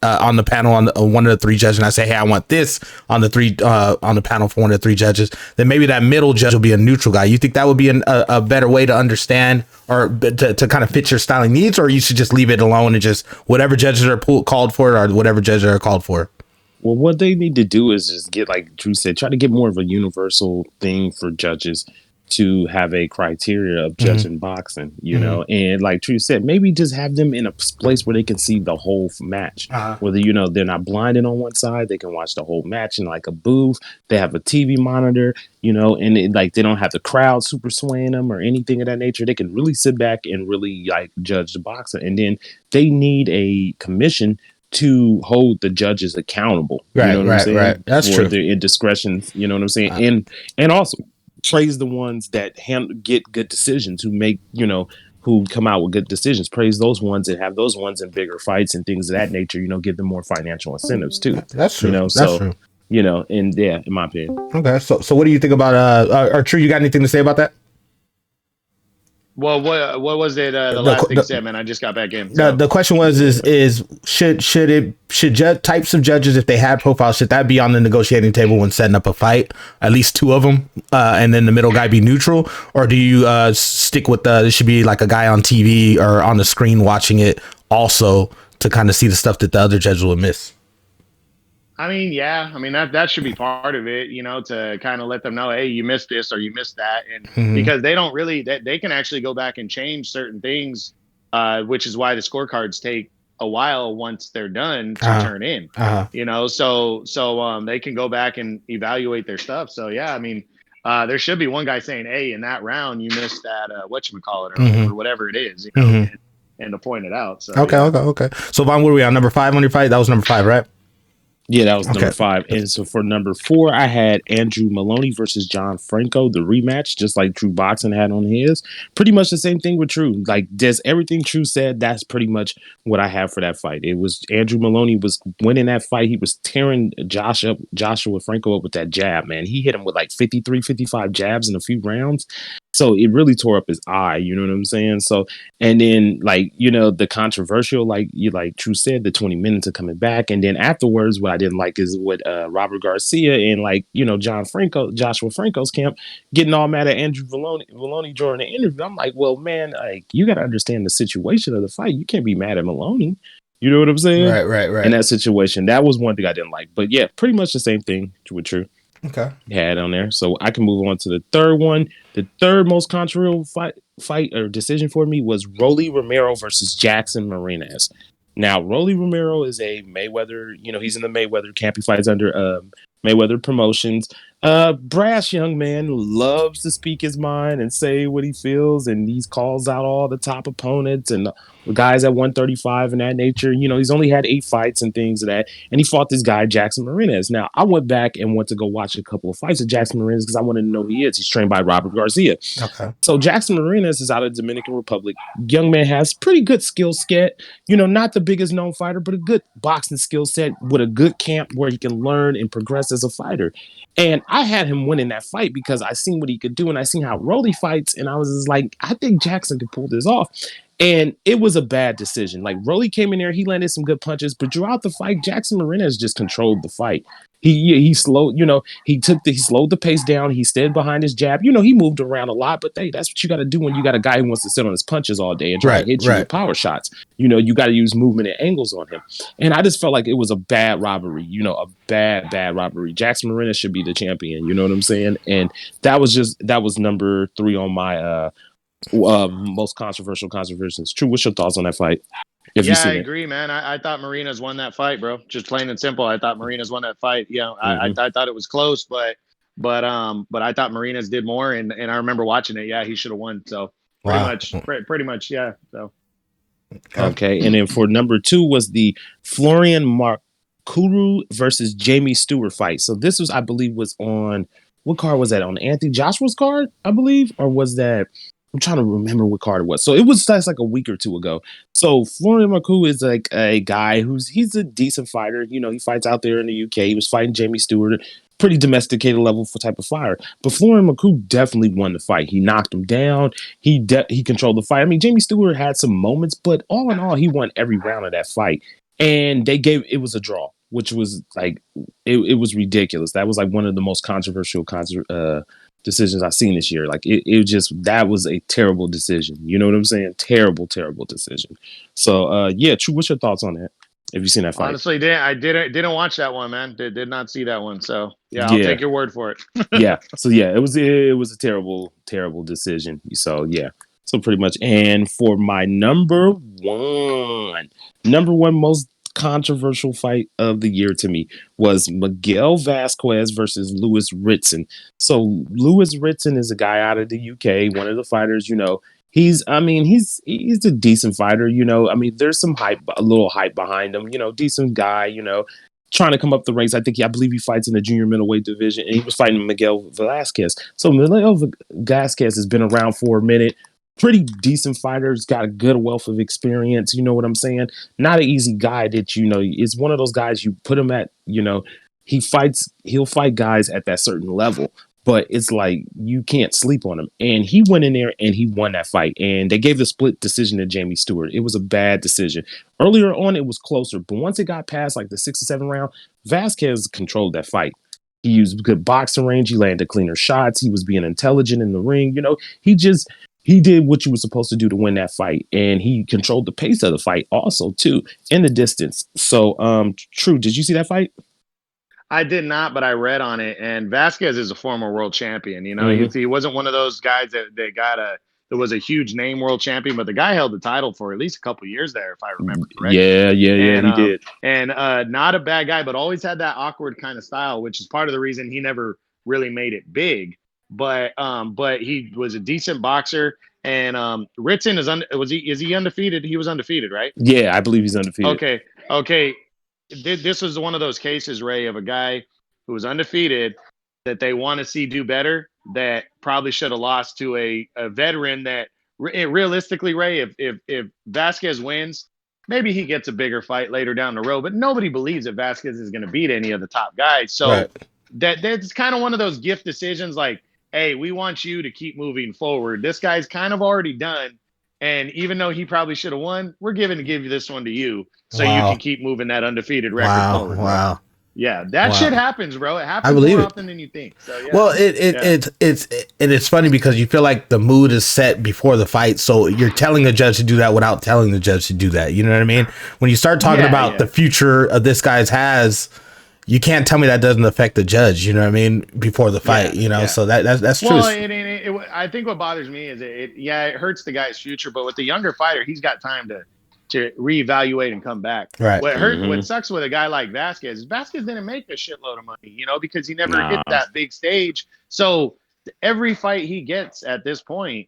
on the panel on one of the three judges, and I say, hey, I want this on the panel for one of the three judges, then maybe that middle judge will be a neutral guy. You think that would be a better way to understand or to kind of fit your styling needs, or you should just leave it alone and just whatever judges are called for or whatever judges are called for? Well, what they need to do is just get, like Drew said, try to get more of a universal thing for judges to have a criteria of judging boxing, you know, and like Drew said, maybe just have them in a place where they can see the whole match. Whether, you know, they're not blinded on one side, they can watch the whole match in like a booth. They have a TV monitor, you know, and like they don't have the crowd super swaying them or anything of that nature. They can really sit back and really like judge the boxer. And then they need a commission to hold the judges accountable. Right, you know what I'm saying? Right. That's for true. their indiscretions, you know what I'm saying? And also praise the ones that get good decisions, who make, you know, who come out with good decisions. Praise those ones and have those ones in bigger fights and things of that nature, you know, give them more financial incentives too. That's true. You know, That's true. You know, and yeah, in my opinion. Okay. So what do you think about or True, you got anything to say about that? Well, what was it? The last thing said, man. I just got back in. So. The question was should types of judges, if they had profiles, should that be on the negotiating table when setting up a fight? At least two of them, and then the middle guy be neutral, or do you stick with there should be like a guy on TV or on the screen watching it also to kind of see the stuff that the other judge will miss? I mean, yeah. I mean, that should be part of it, you know, to kind of let them know, hey, you missed this or you missed that. And because they don't really, they can actually go back and change certain things, which is why the scorecards take a while once they're done to turn in, you know, so they can go back and evaluate their stuff. So, yeah, I mean, there should be one guy saying, hey, in that round, you missed that, whatchamacallit or whatever it is, you know, and to point it out. So, Okay. So, Von, what are we on? Number 5 on your fight? That was number 5, right? Yeah, that was number 5. And so for number 4, I had Andrew Maloney versus John Franco, the rematch, just like True Boxing had on his. Pretty much the same thing with True. Like, there's everything True said. That's pretty much what I have for that fight. It was Andrew Maloney was winning that fight. He was tearing Joshua Franco up with that jab, man. He hit him with like 53, 55 jabs in a few rounds. So it really tore up his eye, you know what I'm saying? So, and then like, you know, the controversial, like True said, the 20 minutes of coming back. And then afterwards, what I didn't like is what Robert Garcia and like, you know, Joshua Franco's camp getting all mad at Andrew Maloney during the interview. I'm like, well, man, like you got to understand the situation of the fight. You can't be mad at Maloney. You know what I'm saying? Right. In that situation, that was one thing I didn't like. But yeah, pretty much the same thing with True. Okay. Had on there. So I can move on to the third one. The third most controversial fight or decision for me was Rolly Romero versus Jackson Marinez. Now, Rolly Romero is a Mayweather, you know, he's in the Mayweather camp. He fights under Mayweather Promotions. Brash young man, loves to speak his mind and say what he feels, and he calls out all the top opponents and the guys at 135 and that nature. You know, he's only had 8 fights and things of that, and he fought this guy, Jackson Marinez. Now, I went back and went to go watch a couple of fights of Jackson Marinez because I wanted to know who he is. He's trained by Robert Garcia. Okay. So Jackson Marinez is out of Dominican Republic. Young man has pretty good skill set. You know, not the biggest known fighter, but a good boxing skill set with a good camp where he can learn and progress as a fighter. And I had him winning that fight because I seen what he could do and I seen how Rolly fights. And I was just like, I think Jackson could pull this off. And it was a bad decision. Like Rolly came in there, he landed some good punches, but throughout the fight, Jackson Marinez just controlled the fight. He slowed, you know, he slowed the pace down. He stayed behind his jab. You know, he moved around a lot, but hey, that's what you got to do when you got a guy who wants to sit on his punches all day and try to hit you with power shots. You know, you got to use movement and angles on him. And I just felt like it was a bad robbery, you know, a bad robbery. Jackson Marinez should be the champion. You know what I'm saying? And that was number 3 on my most controversial controversies. True, what's your thoughts on that fight? I agree, man. I thought Marinez won that fight, bro. Just plain and simple. I thought Marinez won that fight. You know, I thought it was close, but I thought Marinez did more, and I remember watching it. Yeah, he should have won. So pretty much, yeah. So okay, and then for number 2 was the Florian Kuru versus Jamie Stewart fight. So this was, I believe, was on what card was that on? Anthony Joshua's card, I believe, or was that? I'm trying to remember what card it was. So that's like a week or 2 ago. So Florian Marcoux is like a guy he's a decent fighter. You know, he fights out there in the UK. He was fighting Jamie Stewart, pretty domesticated level for type of fighter. But Florian Marcoux definitely won the fight. He knocked him down. He controlled the fight. I mean, Jamie Stewart had some moments, but all in all, he won every round of that fight. and it was a draw, which was like it was ridiculous. That was like one of the most controversial decisions I've seen this year. Like that was a terrible decision. You know what I'm saying? Terrible decision. So yeah, True. What's your thoughts on that? Have you seen that fight? Honestly, didn't watch that one, man. Did not see that one. So yeah, I'll Yeah. take your word for it. Yeah. So yeah, it was a terrible decision. So yeah. So pretty much. And for my number one most controversial fight of the year to me was Miguel Vasquez versus Louis Ritzen. So Louis Ritzen is a guy out of the UK, one of the fighters, you know. He's a decent fighter, you know. I mean, there's some a little hype behind him, you know, decent guy, you know, trying to come up the ranks. I believe he fights in the junior middleweight division, and he was fighting Miguel Vasquez. So Miguel Vasquez has been around for a minute. Pretty decent fighter. He's got a good wealth of experience. You know what I'm saying? Not an easy guy that, you know, is one of those guys you put him at, you know, he'll fight guys at that certain level, but it's like you can't sleep on him. And he went in there and he won that fight. And they gave the split decision to Jamie Stewart. It was a bad decision. Earlier on, it was closer, but once it got past like the 6th or 7th round, Vasquez controlled that fight. He used good boxing range. He landed cleaner shots. He was being intelligent in the ring. You know, he did what you were supposed to do to win that fight, and he controlled the pace of the fight also too in the distance. So, True, did you see that fight? I did not, but I read on it. And Vasquez is a former world champion. You know, he wasn't one of those guys that was a huge name world champion, but the guy held the title for at least a couple of years there, if I remember correctly. Yeah, he did. And not a bad guy, but always had that awkward kind of style, which is part of the reason he never really made it big. But he was a decent boxer. And Ritzen is he undefeated? He was undefeated, right? Yeah, I believe he's undefeated. Okay. This was one of those cases, Ray, of a guy who was undefeated that they want to see do better, that probably should have lost to a veteran that realistically, Ray, if Vasquez wins, maybe he gets a bigger fight later down the road, but nobody believes that Vasquez is going to beat any of the top guys. So that's kind of one of those gift decisions like, hey, we want you to keep moving forward. This guy's kind of already done. And even though he probably should have won, we're going to give this one to you so you can keep moving that undefeated record forward. Wow. Yeah, that shit happens, bro. It happens more often than you think. So, yeah. Well, it's funny because you feel like the mood is set before the fight, so you're telling the judge to do that without telling the judge to do that. You know what I mean? When you start talking about the future of this guy's you can't tell me that doesn't affect the judge. You know what I mean? Before the fight, you know. So that's true. Well, I think what bothers me is it hurts the guy's future, but with the younger fighter, he's got time to reevaluate and come back. Right. What sucks with a guy like Vasquez is Vasquez didn't make a shitload of money, you know, because he never hit that big stage. So every fight he gets at this point,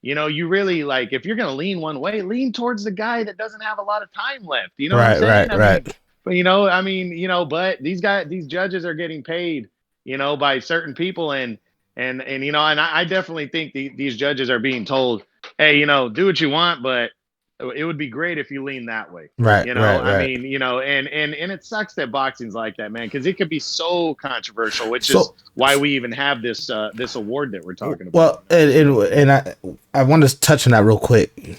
you know, you really like, if you're going to lean one way, lean towards the guy that doesn't have a lot of time left. You know what I'm saying? Right. But but these judges are getting paid, you know, by certain people, and you know, and I definitely think these judges are being told, hey, you know, do what you want, but it would be great if you lean that way. Right. You know, I mean, you know, and it sucks that boxing's like that, man, because it could be so controversial, which is why we even have this award that we're talking about. Well, and I want to touch on that real quick.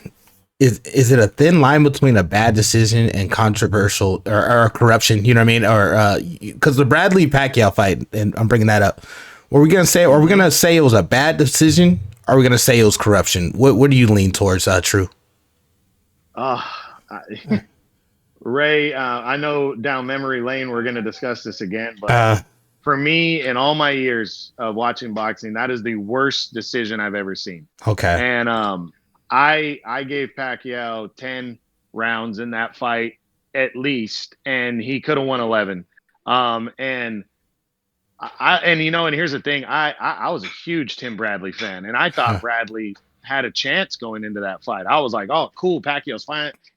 Is it a thin line between a bad decision and controversial or corruption? You know what I mean? Or because the Bradley Pacquiao fight, and I'm bringing that up. Are we gonna say it was a bad decision? Or are we gonna say it was corruption? What do you lean towards? True. Ray, I know down memory lane we're gonna discuss this again, but for me, in all my years of watching boxing, that is the worst decision I've ever seen. Okay. And I gave Pacquiao 10 rounds in that fight at least, and he could have won 11. And you know, and here's the thing, I was a huge Tim Bradley fan, and I thought Bradley had a chance going into that fight. I was like, oh, cool, Pacquiao's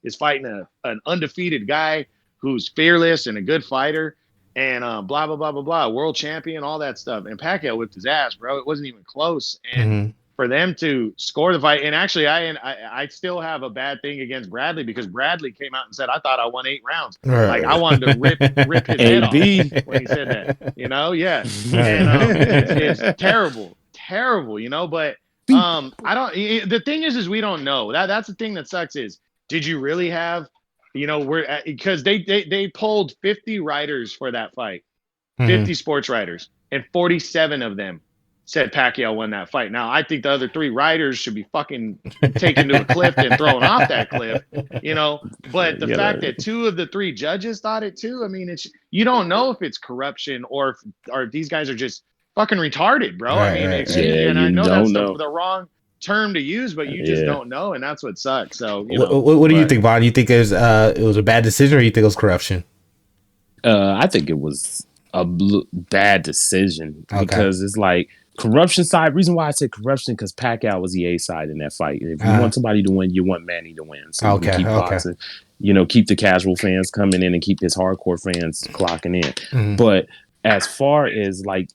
is fighting an undefeated guy who's fearless and a good fighter, and blah blah blah blah blah, world champion, all that stuff. And Pacquiao whipped his ass, bro. It wasn't even close. And for them to score the fight, and actually I still have a bad thing against Bradley, because Bradley came out and said, I thought I won 8 rounds. Like, I wanted to rip his head off when he said that, you know? Yeah. And it's terrible, you know, but the thing is we don't know. That's the thing that sucks is, did you really have You know, because they polled 50 writers for that fight, Mhm. 50 sports writers, and 47 of them said Pacquiao won that fight. Now, I think the other 3 writers should be fucking taken to a cliff and thrown off that cliff, you know. But the fact that 2 of the 3 judges thought it too, I mean, it's, you don't know if it's corruption or if these guys are just fucking retarded, bro. Right, I mean, right, and I you know don't that's know. the wrong term to use, but you just don't know, and that's what sucks. So, you know, what do you think, Vaughn? You think it was a bad decision, or you think it was corruption? I think it was a bad decision because it's like corruption side. Reason why I said corruption because Pacquiao was the A side in that fight. If you want somebody to win, you want Manny to win. So you can keep boxing. You know, keep the casual fans coming in and keep his hardcore fans clocking in. Mm-hmm. But as far as like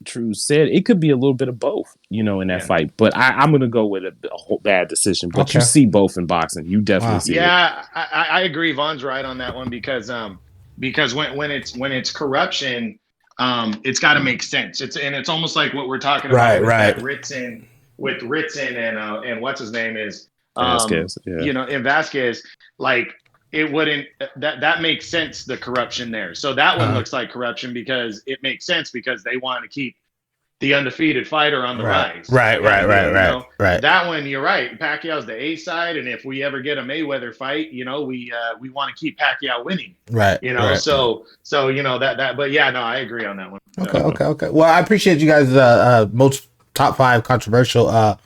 True said, it could be a little bit of both, you know, in that fight. But I'm going to go with a whole bad decision. But you see both in boxing. You definitely see it. Yeah, I agree. Vaughn's right on that one because when it's corruption, it's got to make sense. It's almost like what we're talking about with Ritzen and what's his name is Vasquez, you know, and Vasquez, like it wouldn't that makes sense, the corruption there. So that one looks like corruption because it makes sense because they want to keep the undefeated fighter on the rise. Right. That one, you're right. Pacquiao's the A side, and if we ever get a Mayweather fight, you know, we want to keep Pacquiao winning. Right. You know, so you know that. But yeah, no, I agree on that one. Okay. Well, I appreciate you guys. Most top 5 controversial.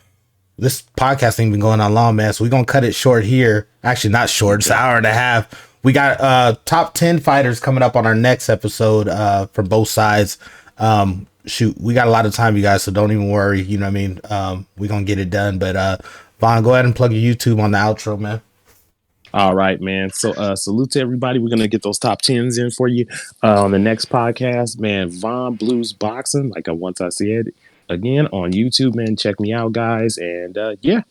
This podcast ain't been going on long, man. So we're gonna cut it short here. Actually, not short. It's an hour and a half. We got top 10 fighters coming up on our next episode from both sides. Shoot, we got a lot of time, you guys, so don't even worry. You know what I mean? We're gonna get it done. But Vaughn, go ahead and plug your YouTube on the outro, man. All right, man. So salute to everybody. We're gonna get those top 10s in for you on the next podcast, man. Von Blues Boxing, like once I said again on YouTube, man. Check me out, guys. And yeah.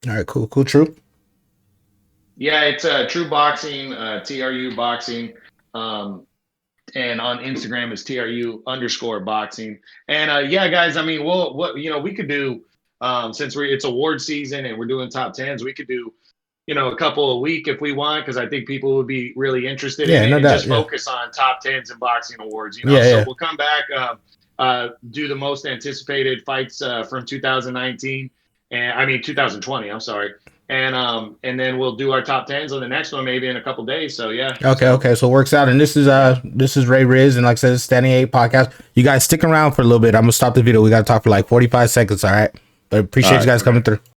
All right, cool, True. Yeah, it's True Boxing, TRU Boxing. And on Instagram is TRU_boxing. And yeah, guys, I mean, we could do since it's award season and we're doing top 10s, we could do, you know, a couple a week if we want, because I think people would be really interested in it. No doubt, just focus on top 10s and boxing awards, you know. So we'll come back, do the most anticipated fights from 2019 and 2020. I'm sorry. And then we'll do our top 10s on the next one, maybe in a couple days. So yeah. Okay. So it works out. And this is Ray Riz, and like I said, it's Standing 8 podcast. You guys stick around for a little bit. I'm gonna stop the video. We gotta talk for like 45 seconds. All right. But appreciate you guys coming through.